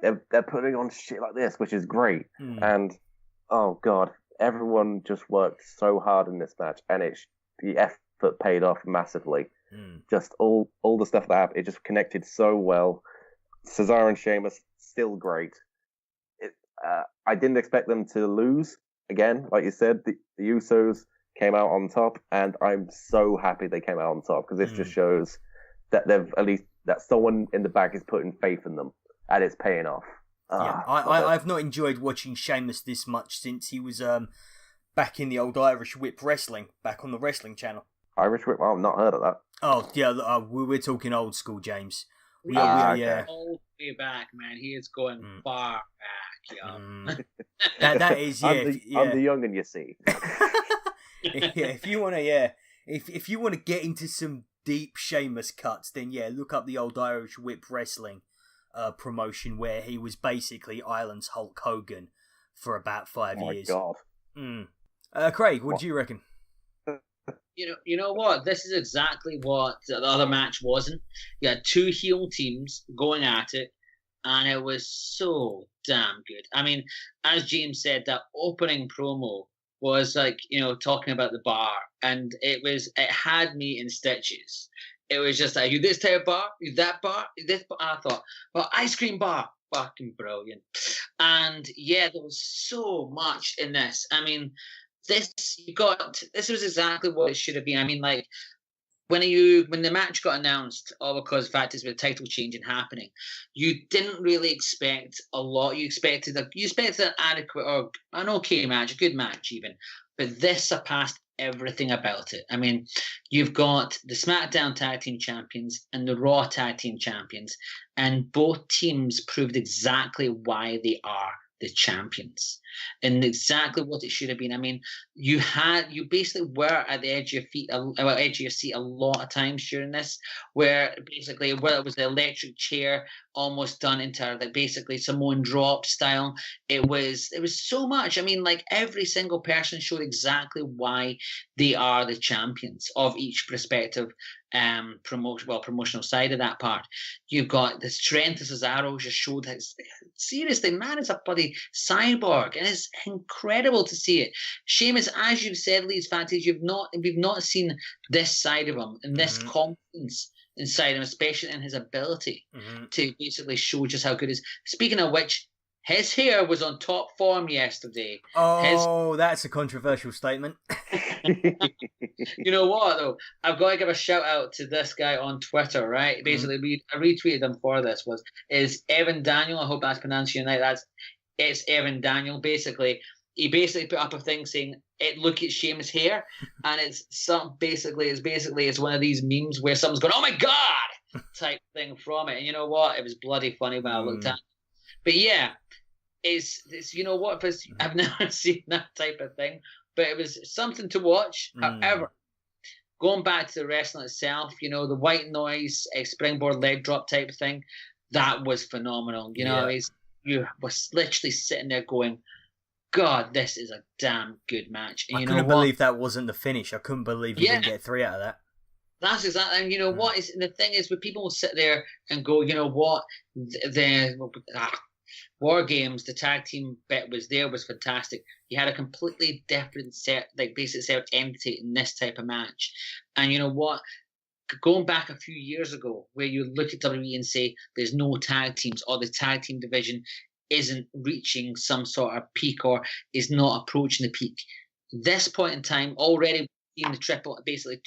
they're putting on shit like this, which is great. And oh god, everyone just worked so hard in this match, and the effort paid off massively. Just all the stuff that happened, it just connected so well. Cesaro and Sheamus still great. I didn't expect them to lose again, like you said. The Usos came out on top, and I'm so happy they came out on top, because this just shows that they've at least that someone in the back is putting faith in them, and it's paying off. I've not enjoyed watching Sheamus this much since he was back in the old Irish Whip Wrestling, back on the Wrestling Channel. Irish Whip? I've not heard of that. Oh yeah, we're talking old school, James. Yeah, all the way back, man. He is going far back, yo. That is, yeah. I'm the young'un, you see. If you want to get into some deep Sheamus cuts, then look up the old Irish Whip Wrestling promotion, where he was basically Ireland's Hulk Hogan for about 5 years. Oh my god. Craig, what do you reckon? You know what? This is exactly what the other match wasn't. You had two heel teams going at it, and it was so damn good. I mean, as James said, that opening promo was like, talking about the bar, and it had me in stitches. It was just like, you this type of bar, you that bar, this bar. I thought, well, ice cream bar, fucking brilliant. And yeah, there was so much in this. I mean, this was exactly what it should have been. I mean, like, when the match got announced, all because of the fact it's with a title change and happening, you didn't really expect a lot. You expected an adequate or an okay match, a good match even, but this surpassed everything about it. I mean, you've got the SmackDown Tag Team Champions and the Raw Tag Team Champions, and both teams proved exactly why they are the champions and exactly what it should have been. I mean, you basically were at the edge of your seat a lot of times during this, where basically it was the electric chair almost done into like basically Samoan drop style. It was so much. I mean, like, every single person showed exactly why they are the champions of each respective promotional side of that part. You've got the strength of Cesaro just showed that seriously, man, is a bloody cyborg, and it's incredible to see it. Sheamus, as you've said, Lee's fact is we've not seen this side of him and this confidence inside him, especially in his ability to basically show just how good he is. Speaking of which, his hair was on top form yesterday. That's a controversial statement. You know what, though? I've got to give a shout out to this guy on Twitter, right? Basically, I retweeted him for this. Is Evan Daniel? I hope that's pronounced right. It's Evan Daniel. Basically, he put up a thing saying, look at Sheamus' hair, and it's one of these memes where someone's going, "Oh my god!" type thing from it. And you know what? It was bloody funny when I looked at it. But yeah, it's I've never seen that type of thing, but it was something to watch. However, going back to the wrestling itself, the white noise, springboard leg drop type of thing, that was phenomenal. You was literally sitting there going, God, this is a damn good match. And I couldn't believe that wasn't the finish. I couldn't believe you didn't get 3 out of that. That's exactly, and the thing is, when people will sit there and go, the War Games, the tag team bit was fantastic. You had a completely different basic set of entity in this type of match. And you know what? Going back a few years ago, where you look at WWE and say there's no tag teams, or the tag team division isn't reaching some sort of peak or is not approaching the peak. This point in time, already in the triple, basically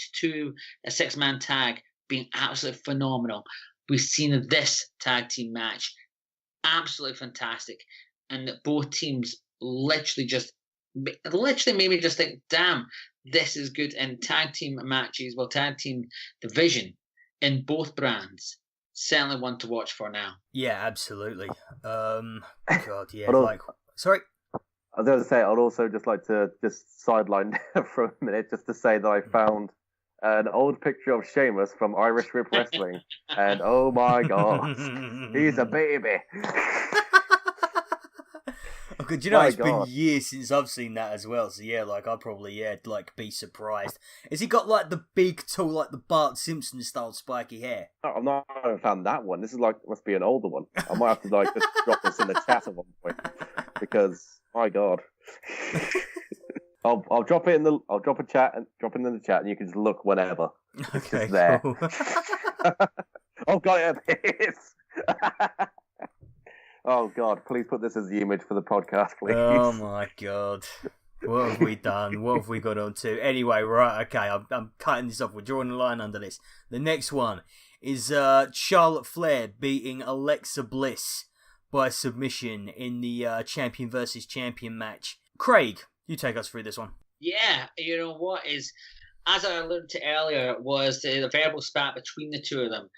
a 6-man tag being absolutely phenomenal. We've seen this tag team match absolutely fantastic, and that both teams literally just literally made me just think, damn, this is good. And tag team matches, tag team division in both brands, certainly one to watch for now. Yeah, absolutely. God, yeah. Sorry. I was going to say, I'd also just like to just sideline for a minute, just to say that I found an old picture of Sheamus from Irish Whip Wrestling, and oh my god, he's a baby. Okay, do you know, it's been years since I've seen that as well, so yeah, I'd probably, be surprised. Has he got, the big, tall, the Bart Simpson-style spiky hair? I haven't found that one. This is, must be an older one. I might have to, just drop this in the chat at one point, because, my god. I'll drop it in the. I'll drop it in the chat, and you can just look whenever. It's just there. Cool. Oh god, it is. Oh god, please put this as the image for the podcast, please. Oh my god, what have we done? What have we got on to? Anyway, right, okay, I'm cutting this off. We're drawing a line under this. The next one is Charlotte Flair beating Alexa Bliss by submission in the champion versus champion match. Craig, you take us through this one. Yeah, you know what is, as I alluded to earlier, was the verbal spat between the two of them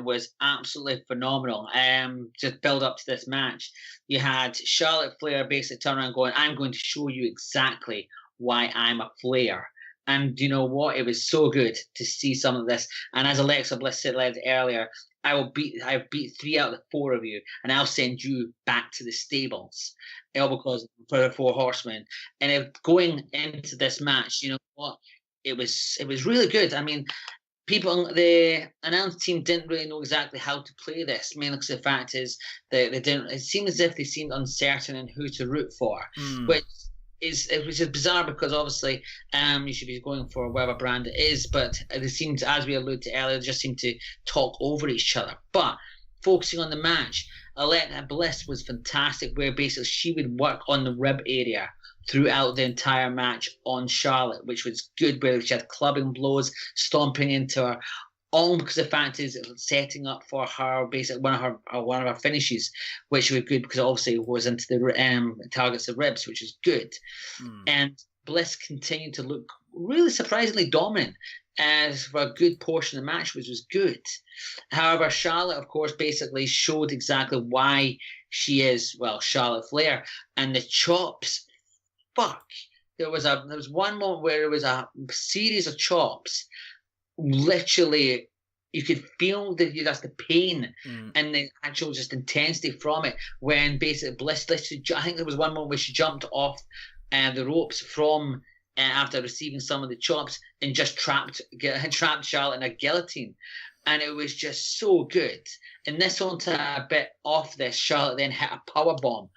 was absolutely phenomenal. To build up to this match, you had Charlotte Flair basically turn around going, I'm going to show you exactly why I'm a Flair. And you know what? It was so good to see some of this. And as Alexa Bliss said earlier, I've beat 3 out of the 4 of you, and I'll send you back to the stables. All because for the 4 horsemen. And going into this match, you know what? It was really good. I mean, the announce team didn't really know exactly how to play this. Mainly because the fact is they didn't. It seemed as if they seemed uncertain in who to root for, which is bizarre because obviously you should be going for whatever brand it is, but they seemed, as we alluded to earlier, just seemed to talk over each other. But focusing on the match, Alexa Bliss was fantastic, where basically she would work on the rib area throughout the entire match on Charlotte, which was good, where she had clubbing blows, stomping into her, all because the fact is it was setting up for her basically one of her finishes, which was good because obviously it was into the targets the ribs, which is good. And Bliss continued to look really surprisingly dominant as for a good portion of the match, which was good. However, Charlotte, of course, basically showed exactly why she is, Charlotte Flair. And the chops, fuck. There was one moment where there was a series of chops. Literally, you could feel that's the pain and the actual just intensity from it. When basically Bliss, I think there was one moment where she jumped off the ropes from after receiving some of the chops and just trapped Charlotte in a guillotine, and it was just so good. And this on to a bit off this, Charlotte then hit a power bomb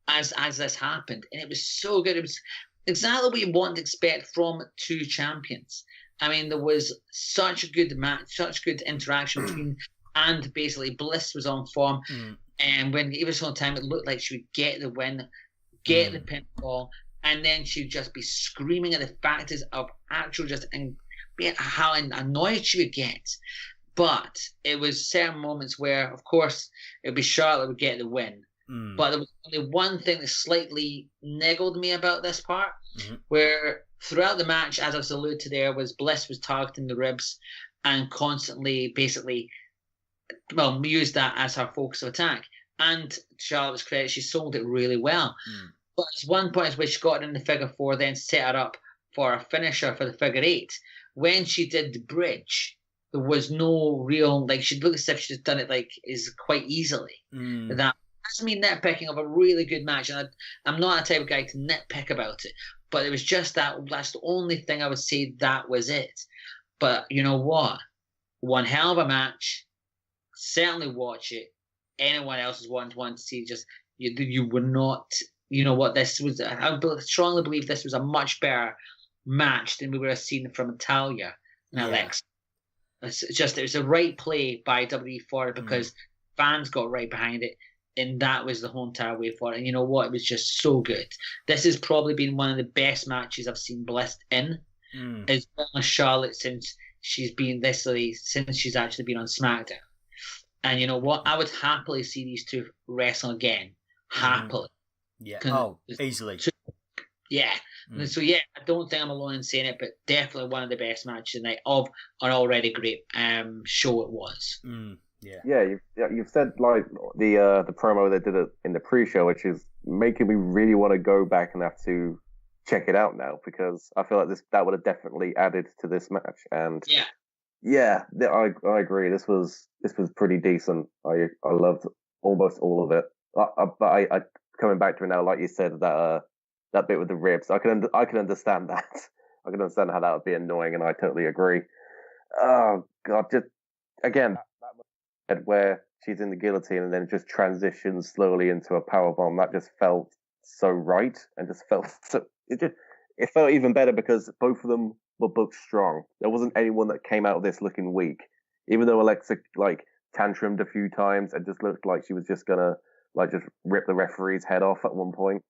as this happened, and it was so good. It was exactly what you want to expect from 2 champions. I mean, there was such a good match, such good interaction between, and basically Bliss was on form. And when it was on time, it looked like she would get the win, get the pinfall, and then she'd just be screaming at the factors of actual how annoyed she would get. But it was certain moments where, of course, it would be Charlotte would get the win. But there was only one thing that slightly niggled me about this part, where throughout the match, as I was alluded to there, was Bliss was targeting the ribs and constantly basically, used that as her focus of attack. And Charlotte's credit, she sold it really well. But at one point where she got it in the figure 4, then set her up for a finisher for the figure 8. When she did the bridge, there was no real, she looked as if she'd done it is quite easily. That's me nitpicking of a really good match, and I'm not a type of guy to nitpick about it, but it was just that's the only thing I would say that was it. But you know what? One hell of a match. Certainly watch it. Anyone else is wanting to see, just you were not, you know what, this was, I strongly believe this was a much better match than we would have seen from Natalya and Alexa. It was a right play by WWE for it because fans got right behind it. And that was the whole entire way for it. And you know what? It was just so good. This has probably been one of the best matches I've seen Bliss in, as well as Charlotte since she's actually been on SmackDown. And you know what? I would happily see these two wrestle again. Happily. Yeah. Easily. Yeah. And so, yeah, I don't think I'm alone in saying it, but definitely one of the best matches tonight of an already great show it was. Yeah, you've said like the promo they did it in the pre-show, which is making me really want to go back and have to check it out now, because I feel like that would have definitely added to this match. And I agree. This was pretty decent. I loved almost all of it. But I coming back to it now, like you said, that bit with the ribs, I can understand that. I can understand how that would be annoying, and I totally agree. Oh God, just again, that where she's in the guillotine and then it just transitions slowly into a powerbomb. That just felt so right, and just felt so. It felt even better because both of them were booked strong. There wasn't anyone that came out of this looking weak, even though Alexa like tantrumed a few times and just looked like she was just gonna like just rip the referee's head off at one point.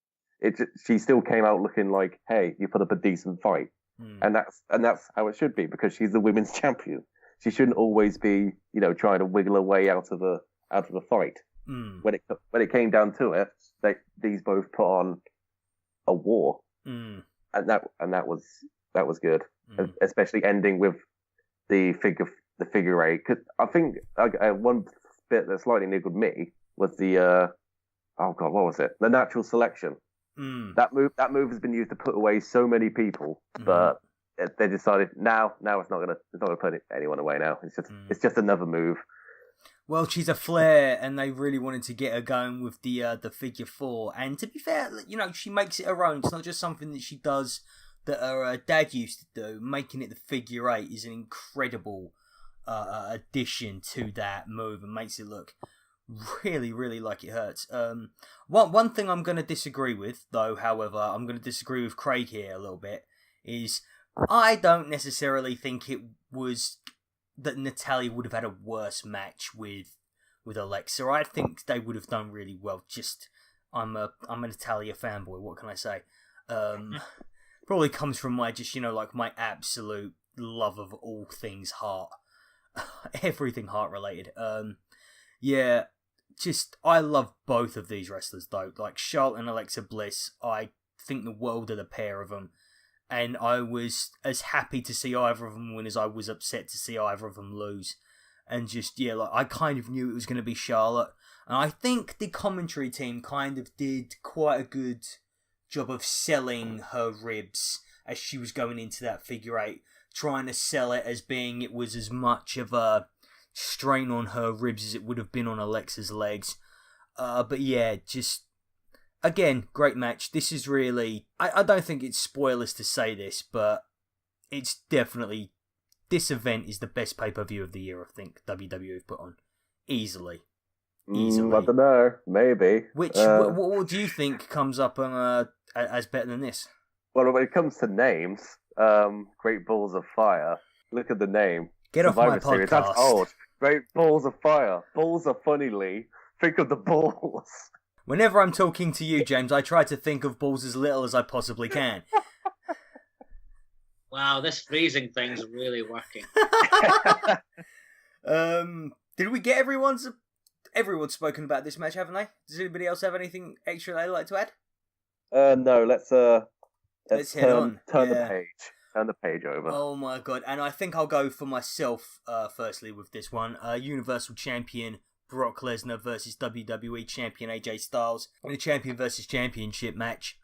She still came out looking like, hey, you put up a decent fight, and that's how it should be, because she's the women's champion. She shouldn't always be, trying to wiggle her way out of a fight. When it came down to it, these both put on a war, and that was good, especially ending with the figure eight. Cause I think one bit that slightly niggled me was the oh God, what was it? The natural selection. That move has been used to put away so many people, but they decided now it's not gonna put anyone away now. It's just another move. Well, she's a flare, and they really wanted to get her going with the figure four. And to be fair, she makes it her own. It's not just something that she does that her dad used to do. Making it the figure eight is an incredible addition to that move, and makes it look really, really like it hurts. One thing I'm going to disagree with, though, however, I'm going to disagree with Craig here a little bit, is I don't necessarily think it was that Natalya would have had a worse match with Alexa. I think they would have done really well. Just I'm a Natalya fanboy. What can I say? Probably comes from my my absolute love of all things heart, everything heart related. Yeah. I love both of these wrestlers, though. Like, Charlotte and Alexa Bliss, I think the world of the pair of them. And I was as happy to see either of them win as I was upset to see either of them lose. And I kind of knew it was going to be Charlotte. And I think the commentary team kind of did quite a good job of selling her ribs as she was going into that figure eight. Trying to sell it as being it was as much of a strain on her ribs as it would have been on Alexa's legs. But yeah, again, great match. This is really... I don't think it's spoilers to say this, but it's definitely... This event is the best pay-per-view of the year, I think, WWE have put on. Easily. I don't know. Maybe. What do you think comes up on as better than this? Well, when it comes to names, Great Balls of Fire, look at the name. Get Survivor off my Series. podcast. That's old. Great Balls of Fire. Balls are funny, Lee. Think of the balls. Whenever I'm talking to you, James, I try to think of balls as little as I possibly can. Wow, this phrasing thing's really working. Did we get everyone's spoken about this match, haven't they? Does anybody else have anything extra they'd like to add? No, let's head on. Turn the page. Turn the page over. Oh my God. And I think I'll go for myself firstly with this one. Universal Champion Brock Lesnar versus WWE Champion AJ Styles in a Champion versus Championship match.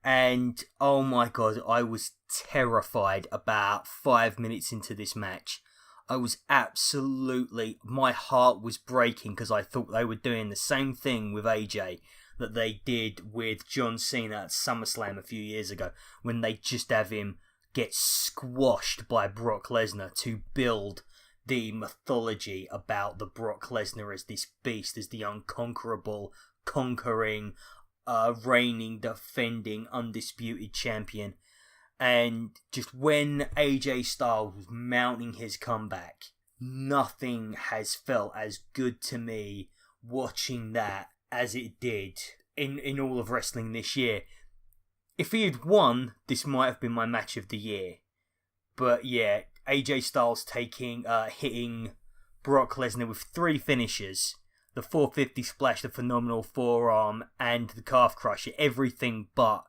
And oh my God, I was terrified about 5 minutes into this match. I was my heart was breaking because I thought they were doing the same thing with AJ that they did with John Cena at SummerSlam a few years ago, when they just have him get squashed by Brock Lesnar to build the mythology about the Brock Lesnar as this beast, as the unconquerable, conquering, reigning, defending, undisputed champion. And just when AJ Styles was mounting his comeback, nothing has felt as good to me watching that as it did in all of wrestling this year. If he had won, this might have been my match of the year. But yeah, AJ Styles hitting Brock Lesnar with 3 finishes. The 450 splash, the phenomenal forearm, and the calf crusher. Everything but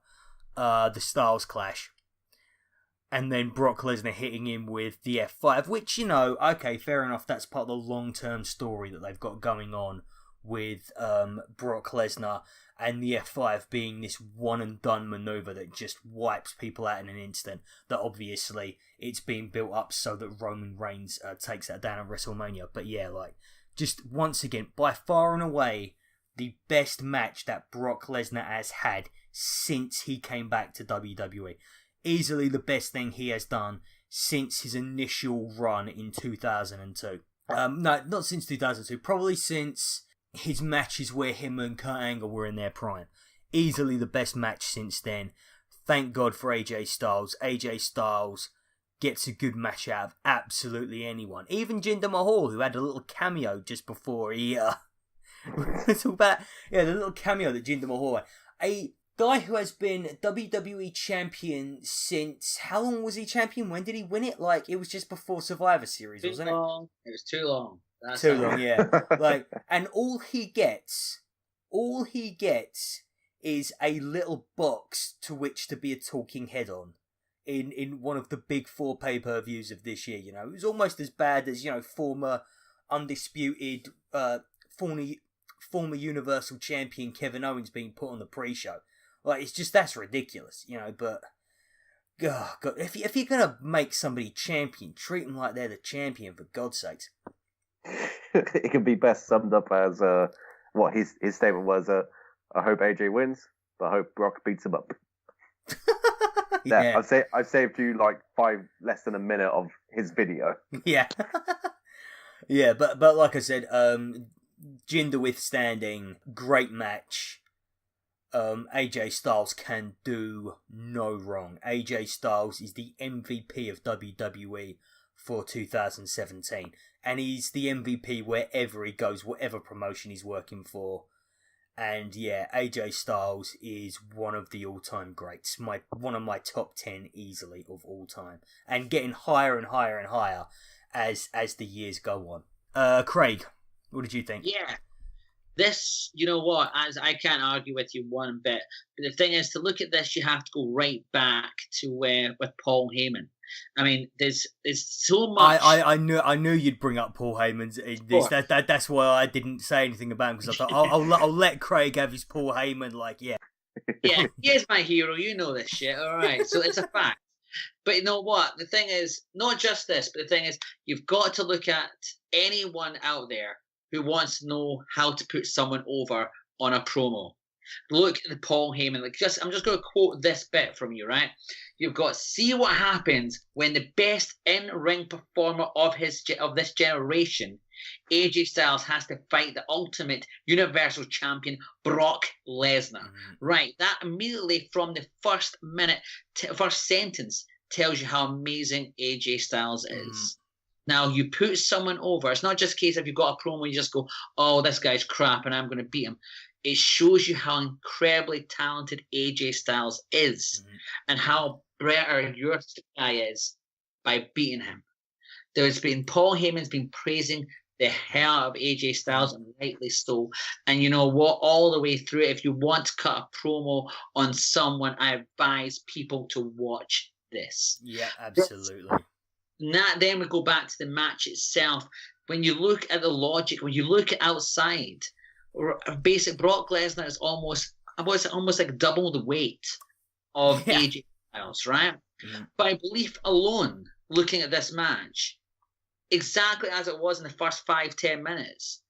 the Styles Clash. And then Brock Lesnar hitting him with the F5, which, okay, fair enough, that's part of the long-term story that they've got going on with Brock Lesnar, and the F5 being this one-and-done maneuver that just wipes people out in an instant, that obviously it's being built up so that Roman Reigns takes that down at WrestleMania. But yeah, just once again, by far and away, the best match that Brock Lesnar has had since he came back to WWE. Easily the best thing he has done since his initial run in 2002. No, not since 2002. Probably since his matches where him and Kurt Angle were in their prime. Easily the best match since then. Thank God for AJ Styles. AJ Styles gets a good match out of absolutely anyone. Even Jinder Mahal, who had a little cameo just before he... Talk about the little cameo that Jinder Mahal had. A guy who has been WWE champion since... How long was he champion? When did he win it? It was just before Survivor Series, wasn't it? It was too long. That's too long, yeah. And all he gets is a little box to which to be a talking head on in one of the big 4 pay-per-views of this year, It was almost as bad as, former undisputed, former Universal Champion Kevin Owens being put on the pre-show. It's just, that's ridiculous, but... God, if you're going to make somebody champion, treat them like they're the champion, for God's sakes. It can be best summed up as what his statement was. I hope AJ wins, but I hope Brock beats him up. Yeah. I've saved you less than a minute of his video. Yeah. Yeah, but like I said, Jinder withstanding, great match. AJ Styles can do no wrong. AJ Styles is the MVP of WWE for 2017, and he's the MVP wherever he goes, whatever promotion he's working for. And yeah, AJ Styles is one of the all-time greats, one of my top 10 easily of all time, and getting higher and higher and higher as the years go on. Craig, what did you think? Yeah. This, you know what, as I can't argue with you one bit, but the thing is, to look at this, you have to go right back to with Paul Heyman. I mean, there's so much. I knew you'd bring up Paul Heyman's. That's why I didn't say anything about him, because I thought I'll let Craig have his Paul Heyman. Yeah, he is my hero. You know this shit, all right? So it's a fact. But you know what? The thing is, not just this, but the thing is, you've got to look at anyone out there who wants to know how to put someone over on a promo. Look at the Paul Heyman. I'm just going to quote this bit from you, right? You've got to see what happens when the best in-ring performer of this generation, AJ Styles, has to fight the ultimate Universal Champion, Brock Lesnar. Mm-hmm. Right, that immediately from the first minute, first sentence tells you how amazing AJ Styles is. Mm-hmm. Now, you put someone over. It's not just a case if you've got a promo, you just go, oh, this guy's crap and I'm going to beat him. It shows you how incredibly talented AJ Styles is, mm-hmm. and how better your guy is by beating him. Paul Heyman's been praising the hell out of AJ Styles, and rightly so. And you know what? All the way through it, if you want to cut a promo on someone, I advise people to watch this. Yeah, absolutely. Then we go back to the match itself. When you look at the logic, when you look at outside, basic Brock Lesnar is almost like double the weight of AJ Styles, right? Mm-hmm. By belief alone, looking at this match, exactly as it was in the first 5-10 minutes,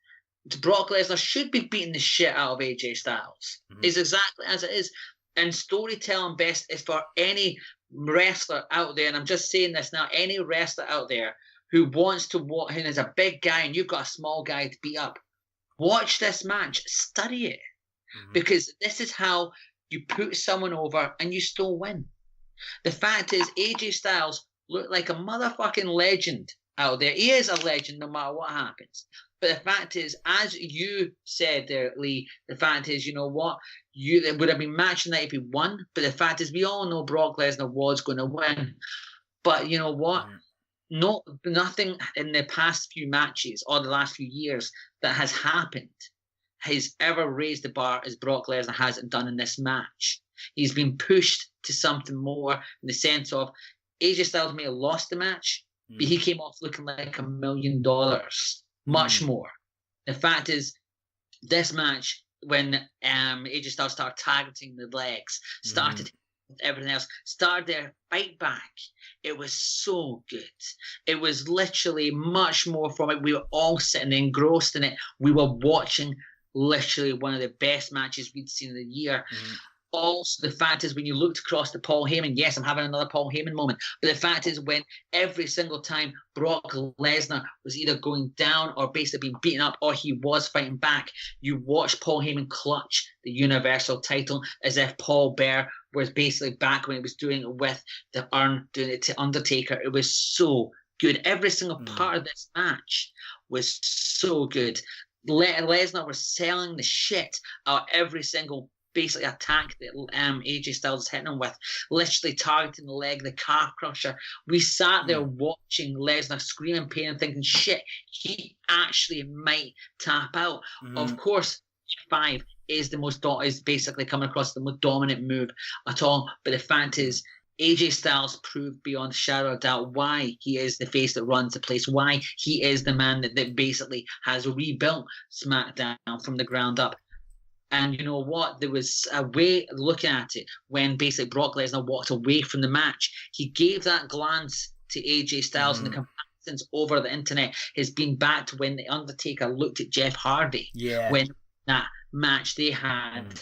Brock Lesnar should be beating the shit out of AJ Styles. Mm-hmm. It's exactly as it is. And storytelling best is for any wrestler out there, and I'm just saying this now, any wrestler out there who wants to watch, and is a big guy and you've got a small guy to beat up, watch this match, study it, mm-hmm. because this is how you put someone over and you still win. The fact is, AJ Styles looked like a motherfucking legend out there. He is a legend no matter what happens. But the fact is, as you said there, Lee, the fact is, you know what? It would have been match night if he won. But the fact is, we all know Brock Lesnar was going to win. But you know what? Nothing in the past few matches or the last few years that has happened has ever raised the bar as Brock Lesnar has done in this match. He's been pushed to something more in the sense of AJ Styles may have lost the match, but he came off looking like $1 million, much more. The fact is, this match, when AJ Styles started targeting the legs, started with everything else, started their fight back, it was so good. It was literally much more from it. We were all sitting engrossed in it. We were watching literally one of the best matches we'd seen in the year. Also, the fact is, when you looked across to Paul Heyman, yes, I'm having another Paul Heyman moment, but the fact is, when every single time Brock Lesnar was either going down or basically being beaten up or he was fighting back, you watched Paul Heyman clutch the Universal title as if Paul Bear was basically back when he was doing it with the urn, doing it to Undertaker. It was so good. Every single part of this match was so good. Lesnar was selling the shit out of every single basically attack that AJ Styles is hitting him with, literally targeting the leg, the calf crusher. We sat there watching Lesnar screaming pain and thinking, shit, he actually might tap out. Of course, 5 is is basically coming across the most dominant move at all. But the fact is, AJ Styles proved beyond a shadow of doubt why he is the face that runs the place, why he is the man that basically has rebuilt SmackDown from the ground up. And you know what? There was a way looking at it when basically Brock Lesnar walked away from the match. He gave that glance to AJ Styles, and the comparisons over the internet has been back to when The Undertaker looked at Jeff Hardy when that match they had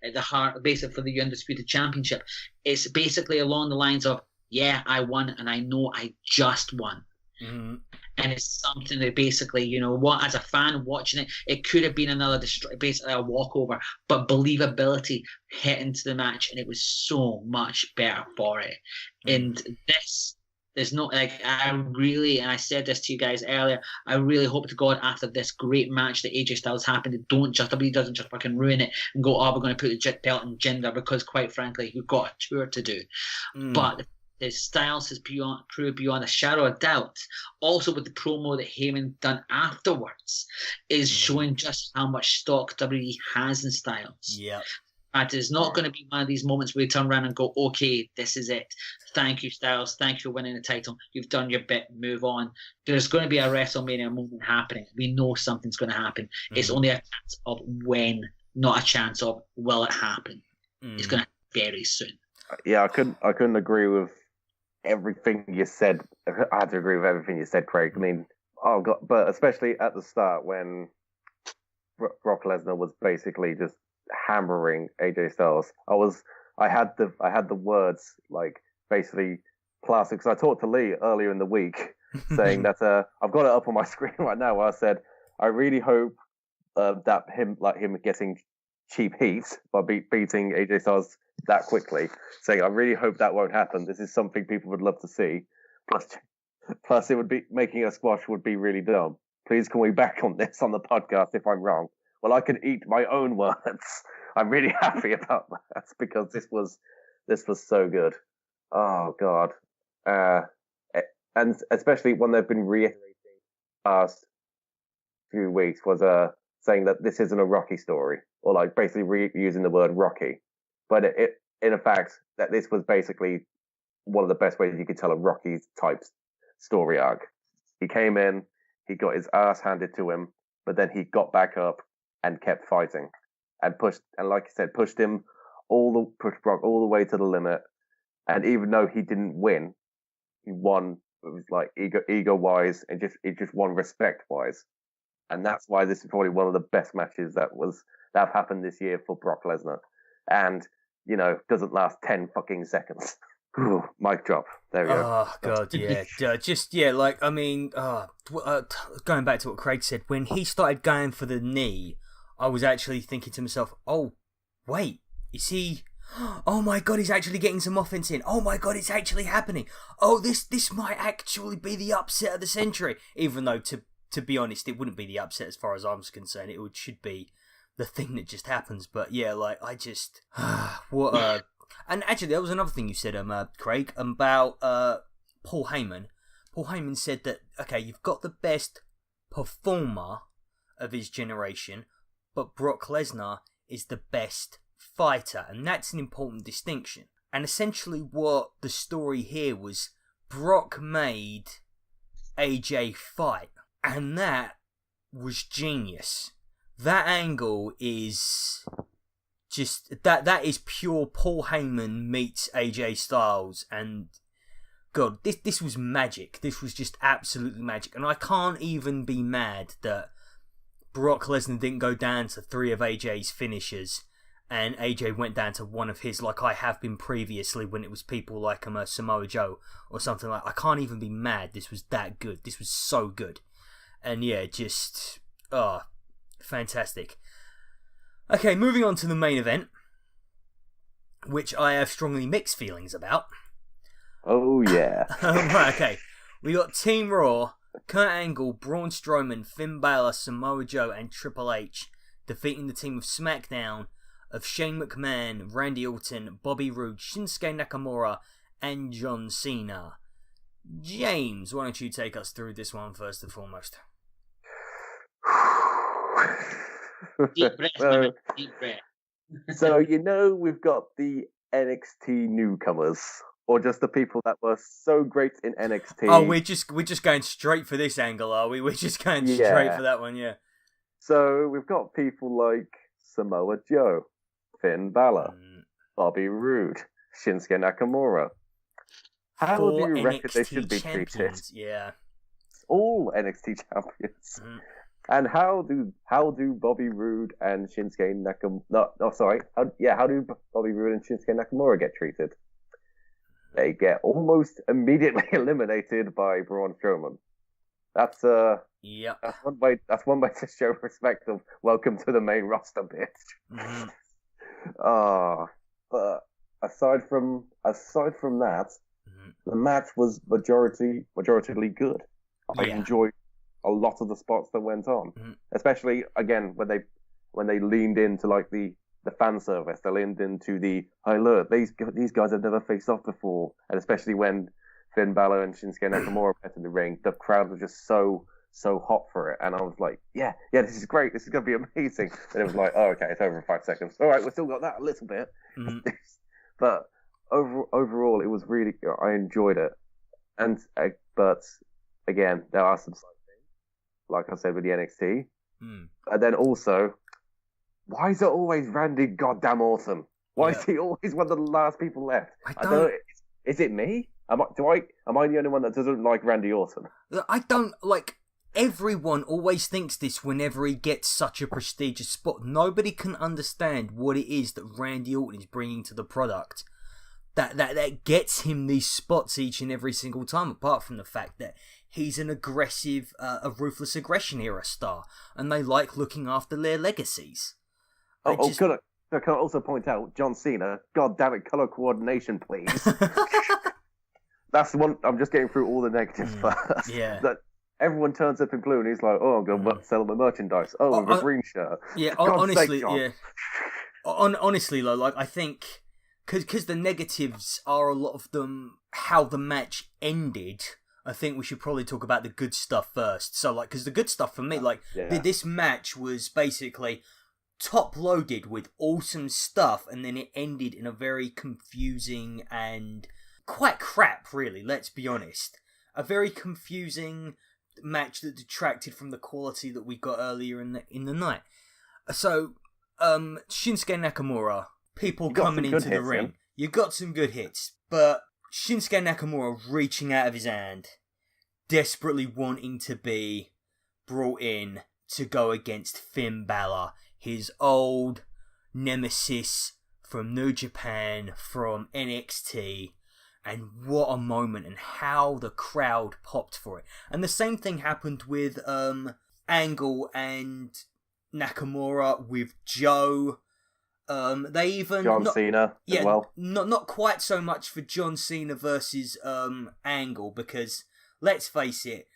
at the heart, basically for the Undisputed Championship. It's basically along the lines of, yeah, I won, and I know I just won. And it's something that basically, you know what, as a fan watching it, it could have been another basically a walkover, but believability hit into the match, and it was so much better for it. And there's no, like, and I said this to you guys earlier, I really hope to God after this great match that AJ Styles happened, WWE doesn't just fucking ruin it and go, oh, we're going to put the belt in Jinder, because quite frankly, we've got a tour to do. But his Styles has proved beyond a shadow of doubt, also with the promo that Heyman done afterwards, is showing just how much stock WWE has in Styles. And it's not going to be one of these moments where we turn around and go, okay, this is it. Thank you, Styles. Thank you for winning the title. You've done your bit. Move on. There's going to be a WrestleMania moment happening. We know something's going to happen. It's only a chance of when, not a chance of will it happen. It's going to happen very soon. Yeah, I couldn't agree with everything you said. I had to agree with everything you said, Craig. I mean, oh God, but especially at the start when Brock Lesnar was basically just hammering AJ Styles. I had the words like basically classic. Because I talked to Lee earlier in the week saying that I've got it up on my screen right now. Where I said I really hope that him getting cheap heat by beating AJ Styles that quickly, saying I really hope that won't happen. This is something people would love to see. Plus it would be making a squash would be really dumb. Please can we back on this on the podcast if I'm wrong? Well, I can eat my own words. I'm really happy about that because this was so good. Oh God, and especially when they've been reiterating past few weeks was saying that this isn't a Rocky story, or like basically using the word Rocky, but it in fact that this was basically one of the best ways you could tell a Rocky type story arc. He came in, he got his ass handed to him, but then he got back up and kept fighting and pushed, and like I said, pushed Brock all the way to the limit. And even though he didn't win, he won. It was like ego wise, and it just won respect wise. And that's why this is probably one of the best matches that have happened this year for Brock Lesnar. And, you know, doesn't last 10 fucking seconds. Ooh, mic drop. There we go. Oh, God, yeah. Like, I mean, going back to what Craig said, when he started going for the knee, I was actually thinking to myself, oh, wait, is he... Oh my God, he's actually getting some offense in. Oh my God, it's actually happening. Oh, this might actually be the upset of the century. Even though, to be honest, it wouldn't be the upset as far as I'm concerned. It should be the thing that just happens. But yeah, like, I just... what a... And actually, there was another thing you said, Craig, about Paul Heyman. Paul Heyman said that, okay, you've got the best performer of his generation, but Brock Lesnar is the best fighter, and that's an important distinction. And essentially what the story here was, Brock made AJ fight, and that was genius. That angle is just that is pure Paul Heyman meets AJ Styles, and God, this was magic. This was just absolutely magic, and I can't even be mad that Brock Lesnar didn't go down to 3 of AJ's finishers, and AJ went down to one of his, like I have been previously when it was people like Samoa Joe or something like. I can't even be mad. This was that good. This was so good, and yeah, just fantastic. Okay, moving on to the main event, which I have strongly mixed feelings about. Oh yeah. Right, okay. We got Team Raw, Kurt Angle, Braun Strowman, Finn Balor, Samoa Joe, and Triple H defeating the team of SmackDown of Shane McMahon, Randy Orton, Bobby Roode, Shinsuke Nakamura, and John Cena. James, why don't you take us through this one first and foremost? Deep breath, man. Deep breath. So, we've got the NXT newcomers, or just the people that were so great in NXT. Oh, we're just going straight for this angle, are we? We're just going straight for that one, yeah. So, we've got people like Samoa Joe, Finn Balor, Bobby Roode, Shinsuke Nakamura. How do you reckon they should be treated? Yeah. All NXT champions. Mm. And how do Bobby Roode and Shinsuke Nakamura... How do Bobby Roode and Shinsuke Nakamura get treated? They get almost immediately eliminated by Braun Strowman. That's one way to show respect of welcome to the main roster, bitch. Mm-hmm. But aside from that, the match was majoritarily good. I enjoyed a lot of the spots that went on, especially again when they leaned into like the fan service. They leaned into the look, these guys have never faced off before, and especially when Finn Balor and Shinsuke Nakamura met in the ring, the crowd was just so hot for it, and I was like, yeah, this is great, this is gonna be amazing. And it was like, oh, okay, it's over in 5 seconds. All right, we've still got that a little bit, but overall, it was really, I enjoyed it, but again, there are some side things, like I said with the NXT, and then also, why is it always Randy goddamn Orton? Why is he always one of the last people left? I don't. Is it me? Am I the only one that doesn't like Randy Orton? I don't like. Everyone always thinks this whenever he gets such a prestigious spot. Nobody can understand what it is that Randy Orton is bringing to the product that gets him these spots each and every single time, apart from the fact that he's an aggressive, a ruthless aggression era star, and they like looking after their legacies. Can I also point out, John Cena, god damn it, colour coordination, please. That's the one, I'm just getting through all the negatives first. Yeah. That everyone turns up in blue and he's like, oh, I'm going to sell my merchandise. Oh, with a green shirt. Yeah, honestly, yeah. Honestly, though, like, I think, because the negatives are a lot of them, how the match ended, I think we should probably talk about the good stuff first. So, like, because the good stuff for me, like, this match was basically top-loaded with awesome stuff, and then it ended in a very confusing and quite crap, really, let's be honest. A very confusing match that detracted from the quality that we got earlier in the night. So, Shinsuke Nakamura, people coming into the ring. You got some good hits, but Shinsuke Nakamura reaching out of his hand, desperately wanting to be brought in to go against Finn Balor, his old nemesis from New Japan, from NXT. And what a moment, and how the crowd popped for it. And the same thing happened with Angle and Nakamura, with Joe. They even John Cena as well. Not quite so much for John Cena versus Angle, because let's face it,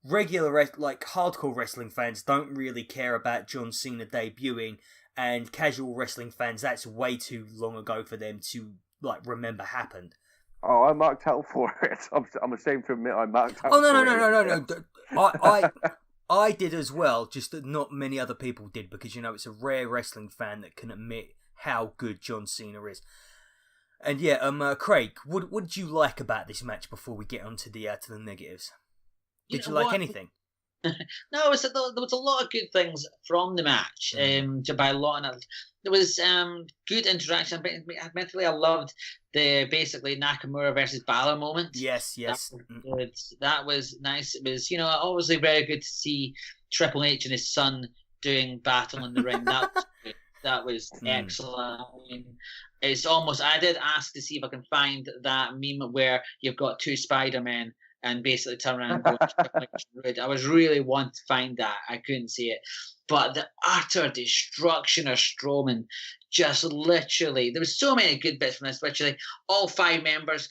hardcore wrestling fans don't really care about John Cena debuting, and casual wrestling fans, that's way too long ago for them to remember happened. Oh, I marked out for it. I'm ashamed to admit I marked out for it. No. I did as well, just that not many other people did, because, it's a rare wrestling fan that can admit how good John Cena is. And yeah, Craig, what did you like about this match before we get onto the to the negatives? Did you like anything? No, there was a lot of good things from the match. By a lot, and there was good interaction. Mentally, I loved the basically Nakamura versus Balor moment. Yes. That was nice. It was, obviously very good to see Triple H and his son doing battle in the ring. That was excellent. I mean, it's almost. I did ask to see if I can find that meme where you've got two Spider-Men and basically turn around and go. I was really wanting to find that. I couldn't see it. But the utter destruction of Strowman, just literally, there was so many good bits from this. Literally, all 5 members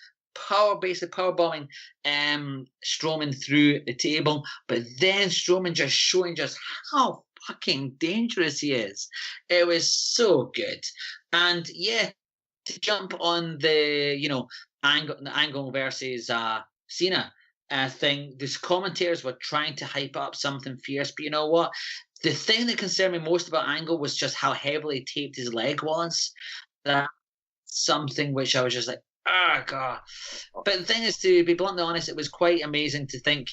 basically power bombing Strowman through the table. But then Strowman just showing just how fucking dangerous he is. It was so good. And yeah, to jump on the Angle versus Cena thing, these commentators were trying to hype up something fierce, but you know what? The thing that concerned me most about Angle was just how heavily taped his leg was. That something which I was just like, oh god. But the thing is, to be bluntly honest, it was quite amazing to think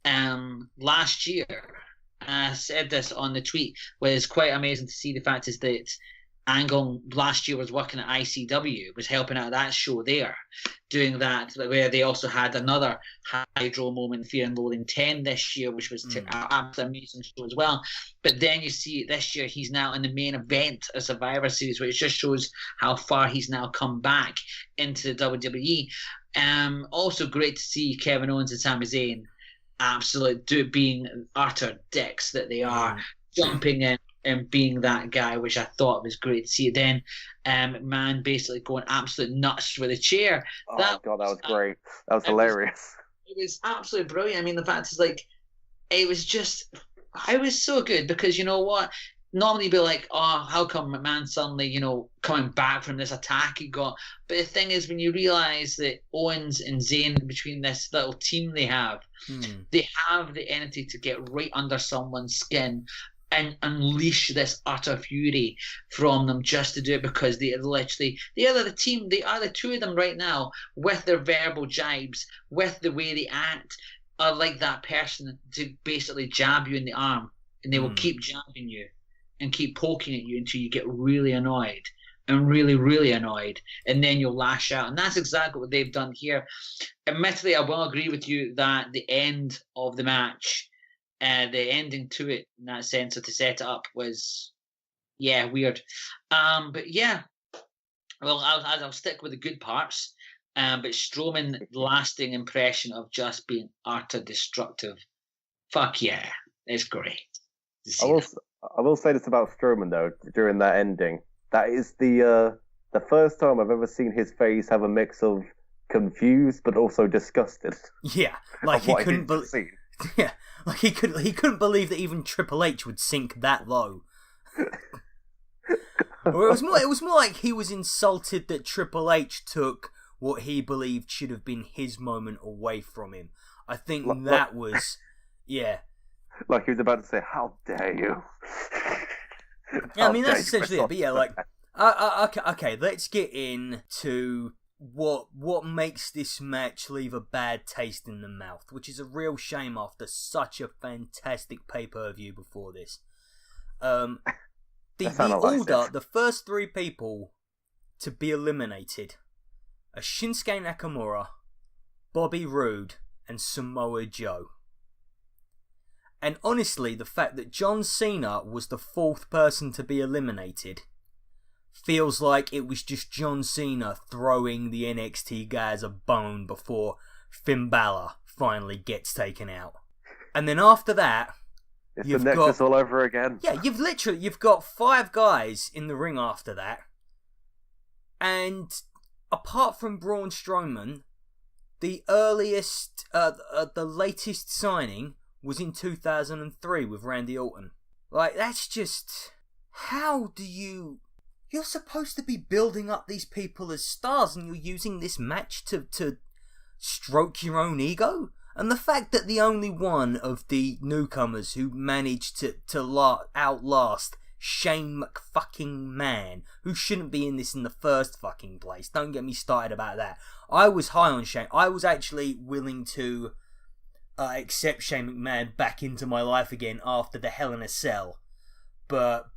last year, I said this on the tweet, was quite amazing to see the fact is that Angle last year was working at ICW, was helping out that show there, doing that, where they also had another Hydro moment, Fear and Loathing 10 this year, which was an absolutely amazing show as well. But then you see this year he's now in the main event of Survivor Series, which just shows how far he's now come back into the WWE. Also great to see Kevin Owens and Sami Zayn being utter dicks that they are, jumping in and being that guy, which I thought was great to see. Then McMahon basically going absolute nuts with a chair. Oh god, that was great. That was hilarious. It was absolutely brilliant. I mean, the fact is, like, it was so good, because you know what? Normally you'd be like, oh, how come McMahon suddenly, coming back from this attack he got? But the thing is, when you realise that Owens and Zayn, between this little team they have the energy to get right under someone's skin and unleash this utter fury from them just to do it, because they are the team, they are the two of them right now, with their verbal jibes, with the way they act, are like that person to basically jab you in the arm, and they will keep jabbing you and keep poking at you until you get really annoyed, and really, really annoyed, and then you'll lash out. And that's exactly what they've done here. Admittedly, I will agree with you that the end of the match, the ending to it, in that sense, of to set it up, was, weird. But yeah, well, I'll stick with the good parts. But Strowman, lasting impression of just being utter destructive. Fuck yeah, it's great. I will say this about Strowman though. During that ending, that is the first time I've ever seen his face have a mix of confused but also disgusted. Yeah, like he couldn't believe. Yeah, like he couldn't believe that even Triple H would sink that low. Or it was more like he was insulted that Triple H took what he believed should have been his moment away from him. I think that was, yeah. Like he was about to say, "How dare you?" Yeah, I mean that's essentially it. But yeah, like, okay, let's get into what makes this match leave a bad taste in the mouth, which is a real shame after such a fantastic pay-per-view before this. The order, the first 3 people to be eliminated are Shinsuke Nakamura, Bobby Roode, and Samoa Joe. And honestly, the fact that John Cena was the 4th person to be eliminated feels like it was just John Cena throwing the NXT guys a bone before Finn Balor finally gets taken out. And then after that, you've got all over again. Yeah, you've got 5 guys in the ring after that. And apart from Braun Strowman, the latest signing was in 2003 with Randy Orton. Like, that's just... How do you... You're supposed to be building up these people as stars, and you're using this match to stroke your own ego? And the fact that the only one of the newcomers who managed to outlast Shane McFucking-Man, who shouldn't be in this in the first fucking place. Don't get me started about that. I was high on Shane. I was actually willing to accept Shane McMahon back into my life again after the Hell in a Cell. But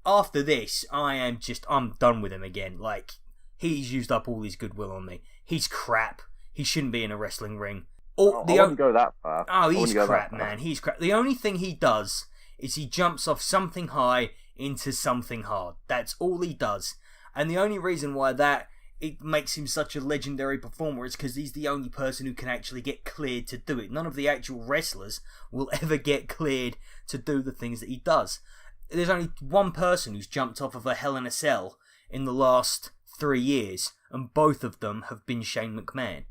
after this, I'm done with him again. Like, he's used up all his goodwill on me. He's crap. He shouldn't be in a wrestling ring. I wouldn't go that far. Oh, he's crap, man. He's crap. The only thing he does is he jumps off something high into something hard. That's all he does. And the only reason why it makes him such a legendary performer is because he's the only person who can actually get cleared to do it. None of the actual wrestlers will ever get cleared to do the things that he does. There's only one person who's jumped off of a Hell in a Cell in the last 3 years, and both of them have been Shane McMahon.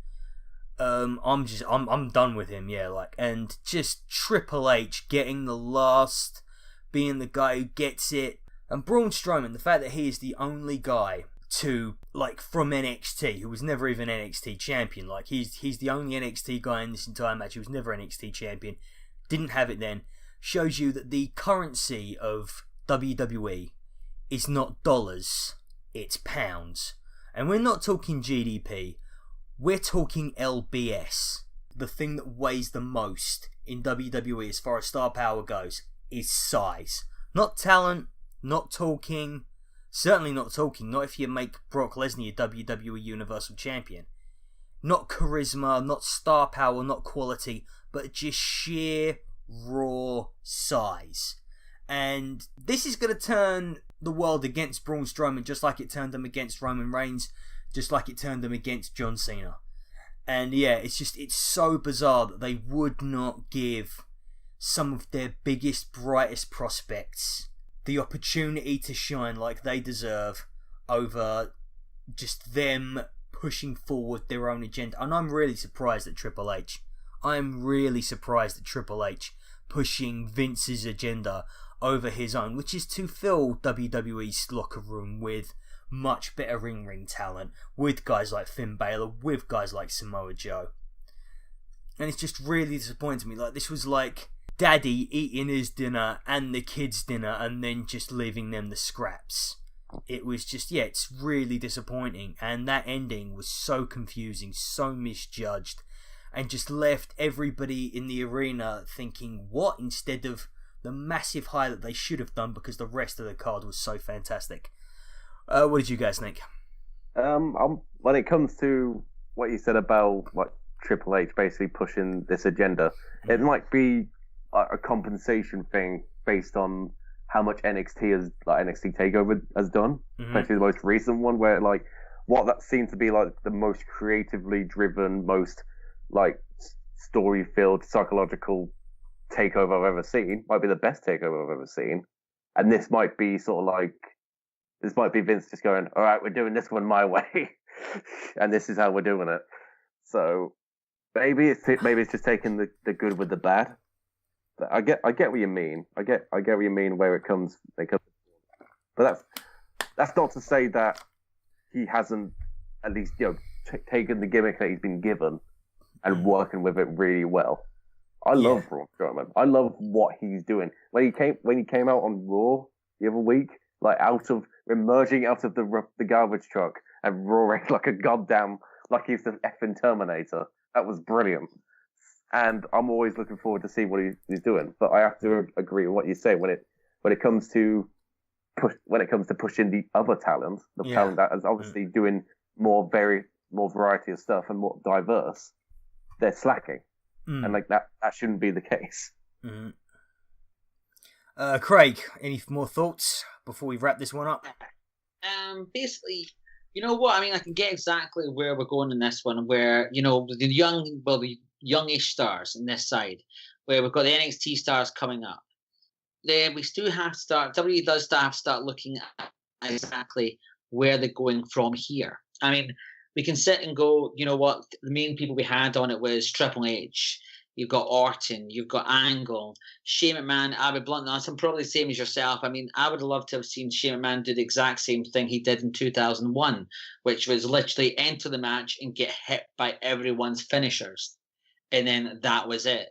I'm done with him, yeah, like, and just Triple H getting the last, being the guy who gets it, and Braun Strowman, the fact that he is the only guy to, like, from NXT, who was never even NXT champion, like, he's the only NXT guy in this entire match who was never NXT champion, didn't have it then, shows you that the currency of WWE is not dollars, it's pounds, and we're not talking GDP. We're talking LBS. The thing that weighs the most in WWE as far as star power goes is size. Not talent, not talking, certainly not talking, not if you make Brock Lesnar your WWE Universal Champion. Not charisma, not star power, not quality, but just sheer raw size. And this is going to turn the world against Braun Strowman just like it turned them against Roman Reigns, just like it turned them against John Cena. And yeah, it's so bizarre that they would not give some of their biggest, brightest prospects the opportunity to shine like they deserve over just them pushing forward their own agenda. And I'm really surprised at Triple H. I'm really surprised at Triple H pushing Vince's agenda over his own, which is to fill WWE's locker room with much better ring talent, with guys like Finn Balor, with guys like Samoa Joe. And it's just really disappointing me. Like, this was like Daddy eating his dinner and the kids' dinner and then just leaving them the scraps. It was just, yeah, it's really disappointing. And that ending was so confusing, so misjudged, and just left everybody in the arena thinking, what? Instead of the massive high that they should have done because the rest of the card was so fantastic. What did you guys think? When it comes to what you said about like Triple H basically pushing this agenda, it might be a compensation thing based on how much NXT Takeover has done, especially the most recent one, where like what that seemed to be like the most creatively driven, most like story-filled, psychological takeover I've ever seen, might be the best takeover I've ever seen, and this might be sort of like. This might be Vince just going, all right, we're doing this one my way, and this is how we're doing it. So maybe it's just taking the good with the bad. But I get what you mean. I get what you mean where it comes. But that's not to say that he hasn't at least taken the gimmick that he's been given and working with it really well. I love Braun Strowman. I love what he's doing. When he came out on Raw the other week, like emerging out of the garbage truck and roaring like a goddamn, like he's the effing Terminator. That was brilliant. And I'm always looking forward to see what he's doing. But I have to agree with what you say when it comes to pushing the other talent, talent that is obviously doing more variety of stuff and more diverse, they're slacking. And like that shouldn't be the case. Craig, any more thoughts before we wrap this one up? Basically, you know what? I mean, I can get exactly where we're going in this one, where, the youngish stars in this side, where we've got the NXT stars coming up. Then we still have to start, WWE does have to start looking at exactly where they're going from here. I mean, we can sit and go, you know what, the main people we had on it was Triple H. You've got Orton, you've got Angle, Shane McMahon, Abbott Blunt. Now, I'm probably the same as yourself. I mean, I would love to have seen Shane McMahon do the exact same thing he did in 2001, which was literally enter the match and get hit by everyone's finishers. And then that was it.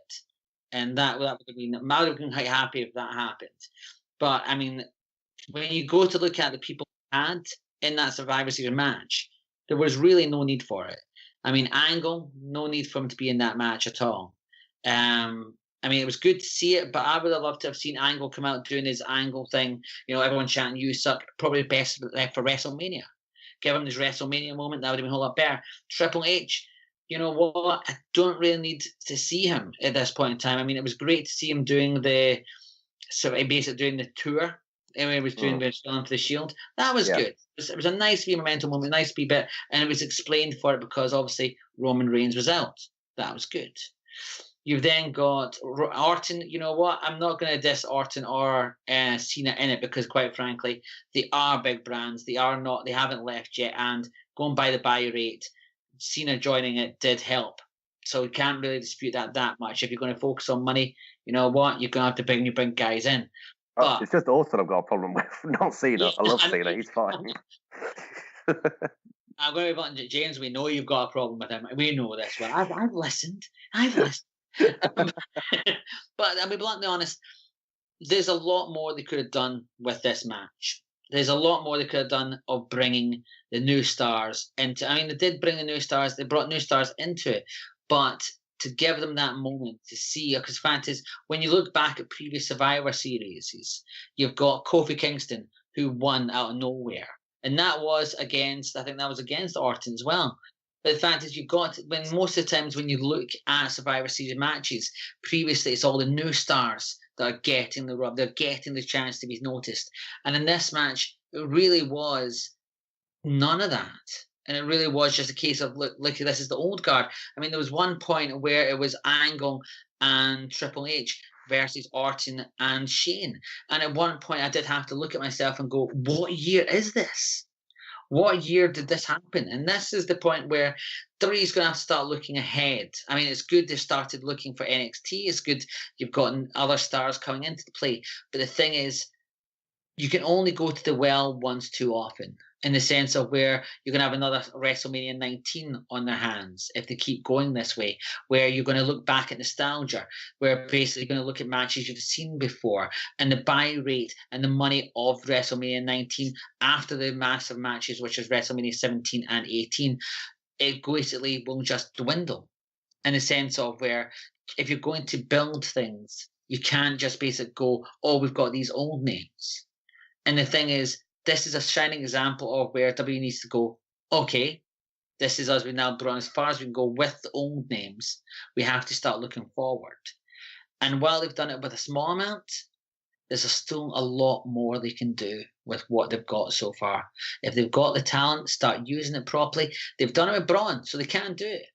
And that would have been, I would have been quite happy if that happened. But, I mean, when you go to look at the people who had in that Survivor Series match, there was really no need for it. I mean, Angle, no need for him to be in that match at all. I mean, it was good to see it, but I would have loved to have seen Angle come out doing his Angle thing. You know, everyone chanting, "You suck." Probably best for WrestleMania. Give him his WrestleMania moment. That would have been a whole lot better. Triple H, you know what? I don't really need to see him at this point in time. I mean, it was great to see him doing basically doing the tour. Anyway, he was doing the for the Shield. That was good. It was a nice wee momentum moment, a nice wee bit, and it was explained for it because obviously Roman Reigns was out. That was good. You've then got Orton. You know what? I'm not going to diss Orton or Cena in it because, quite frankly, they are big brands. They are not. They haven't left yet. And going by the buy rate, Cena joining it did help. So you can't really dispute that much. If you're going to focus on money, you know what? You're going to have to bring your big guys in. But, it's just Orton I've got a problem with, not Cena. Yeah, I love Cena. He's fine. I'm going to be blunt, James. We know you've got a problem with him. We know this one. I've listened. But I'll be bluntly honest, there's a lot more they could have done with this match. There's a lot more they could have done of bringing the new stars into. I mean, they did bring the new stars. They brought new stars into it, but to give them that moment to see, because fact is, when you look back at previous Survivor Series, you've got Kofi Kingston who won out of nowhere, and that was against Orton as well. But the fact is, when most of the times when you look at Survivor Series matches, previously it's all the new stars that are getting the rub, they're getting the chance to be noticed. And in this match, it really was none of that. And it really was just a case of, look, this is the old guard. I mean, there was one point where it was Angle and Triple H versus Orton and Shane. And at one point, I did have to look at myself and go, what year is this? What year did this happen? And this is the point where WWE is going to have to start looking ahead. I mean, it's good they started looking for NXT. It's good you've gotten other stars coming into the play. But the thing is, you can only go to the well once too often, in the sense of where you're going to have another WrestleMania 19 on their hands if they keep going this way, where you're going to look back at nostalgia, where basically you're going to look at matches you've seen before and the buy rate and the money of WrestleMania 19 after the massive matches, which is WrestleMania 17 and 18, it basically will just dwindle, in the sense of where if you're going to build things, you can't just basically go, oh, we've got these old names. And the thing is, this is a shining example of where WWE needs to go, okay, this is us. We now brought as far as we can go with the old names. We have to start looking forward. And while they've done it with a small amount, there's still a lot more they can do with what they've got so far. If they've got the talent, start using it properly. They've done it with Braun, so they can do it.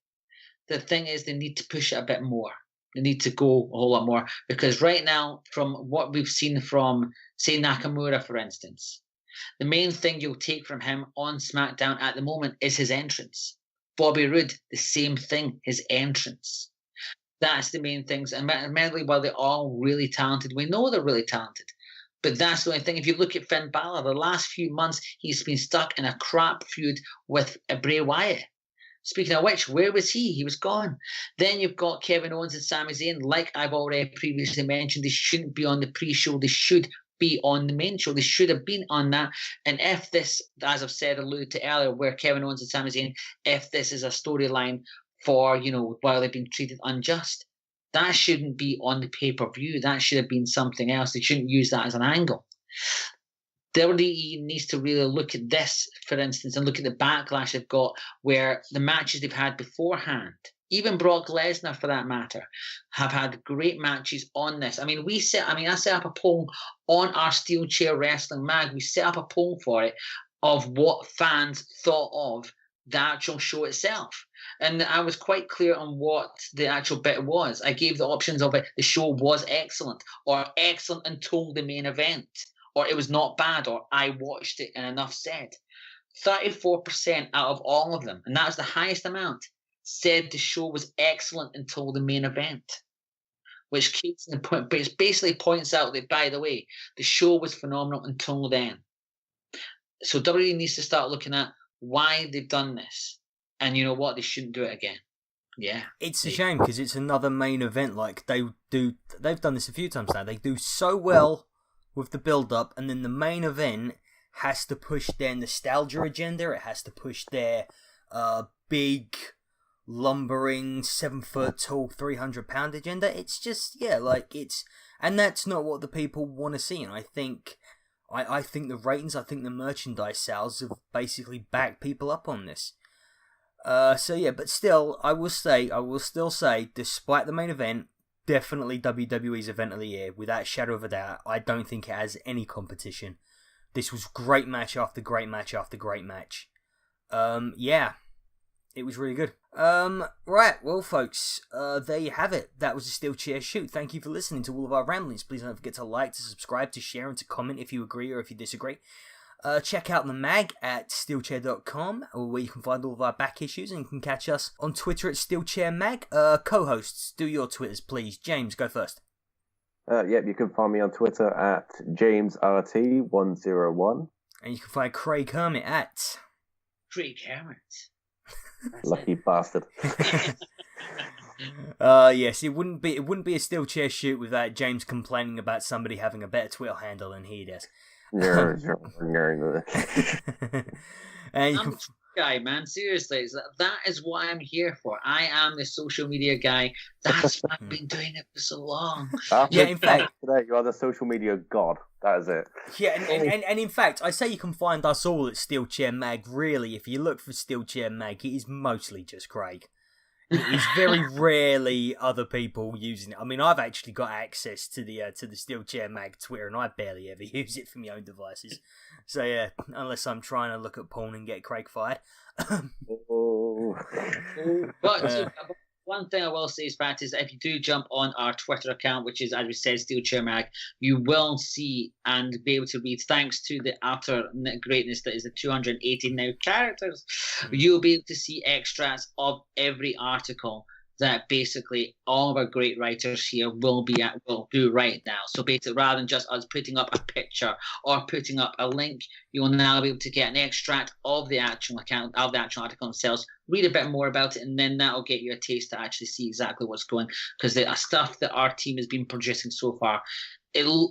The thing is, they need to push it a bit more. They need to go a whole lot more. Because right now, from what we've seen from, say, Nakamura, for instance, the main thing you'll take from him on SmackDown at the moment is his entrance. Bobby Roode, the same thing, his entrance. That's the main things. And admittedly, while they're all really talented, we know they're really talented. But that's the only thing. If you look at Finn Balor, the last few months, he's been stuck in a crap feud with Bray Wyatt. Speaking of which, where was he? He was gone. Then you've got Kevin Owens and Sami Zayn. Like I've already previously mentioned, they shouldn't be on the pre-show. They should be on the main show. They should have been on that. And if this, as I've said, alluded to earlier, where Kevin Owens and Sami Zayn, if this is a storyline for, while they've been treated unjust, that shouldn't be on the pay-per-view. That should have been something else. They shouldn't use that as an angle. WWE needs to really look at this, for instance, and look at the backlash they've got where the matches they've had beforehand, even Brock Lesnar for that matter, have had great matches on this. I mean, I set up a poll on our SteelChair Wrestling Mag. We set up a poll for it of what fans thought of the actual show itself. And I was quite clear on what the actual bit was. I gave the options of it. The show was excellent, or excellent until the main event, or it was not bad, or I watched it and enough said. 34% out of all of them, and that was the highest amount, said the show was excellent until the main event, which basically points out that, by the way, the show was phenomenal until then. So WWE needs to start looking at why they've done this, and you know what, they shouldn't do it again. Yeah, it's a shame because it's another main event. Like they've done this a few times now. They do so well with the build-up, and then the main event has to push their nostalgia agenda. It has to push their big, lumbering, 7-foot tall, 300-pound agenda. It's just, and that's not what the people want to see. And I think the ratings, I think the merchandise sales have basically backed people up on this. But still, I will still say, despite the main event, definitely WWE's event of the year, without a shadow of a doubt. I don't think it has any competition. This was great match after great match after great match. It was really good. Right, well, folks, there you have it. That was a SteelChair Shoot. Thank you for listening to all of our ramblings. Please don't forget to like, to subscribe, to share, and to comment if you agree or if you disagree. Check out the mag at steelchair.com, where you can find all of our back issues, and you can catch us on Twitter at SteelChair Mag. Co-hosts, do your Twitters, please. James, go first. You can find me on Twitter at JamesRT101. And you can find Craig Hermit at Craig Hermit. Lucky bastard. Yes, it wouldn't be a SteelChair Shoot without James complaining about somebody having a better Twitter handle than he does. And you I'm a guy, man. Seriously, that is what I'm here for. I am the social media guy. That's why I've been doing it for so long. In fact, today you are the social media god. That is it. Yeah, and in fact, I say you can find us all at SteelChair Mag. Really, if you look for SteelChair Mag, it is mostly just Craig. It is very rarely other people using it. I mean, I've actually got access to the SteelChair Mag Twitter, and I barely ever use it for my own devices. So yeah, unless I'm trying to look at porn and get Craig fired. But one thing I will say is, Pat, is if you do jump on our Twitter account, which is, as we said, SteelChair Mag, you will see and be able to read, thanks to the utter greatness that is the 280 now characters, you'll be able to see extracts of every article that basically all of our great writers here will do right now. So basically, rather than just us putting up a picture or putting up a link, you will now be able to get an extract of the actual account, of the actual article themselves, read a bit more about it, and then that'll get you a taste to actually see exactly what's going. Because the stuff that our team has been producing so far,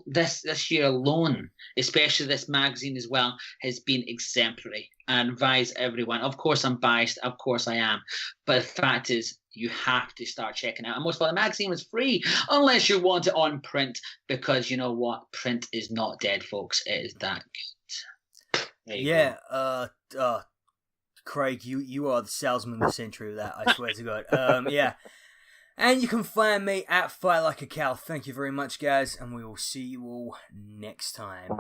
this year alone, especially this magazine as well, has been exemplary. And advise everyone. Of course, I'm biased. Of course, I am. But the fact is, you have to start checking out. And most of all, the magazine was free, unless you want it on print, because you know what? Print is not dead, folks. It is that good. Craig, you are the salesman of the century with that, I swear to God. And you can find me at Fight Like a Cow. Thank you very much, guys, and we will see you all next time.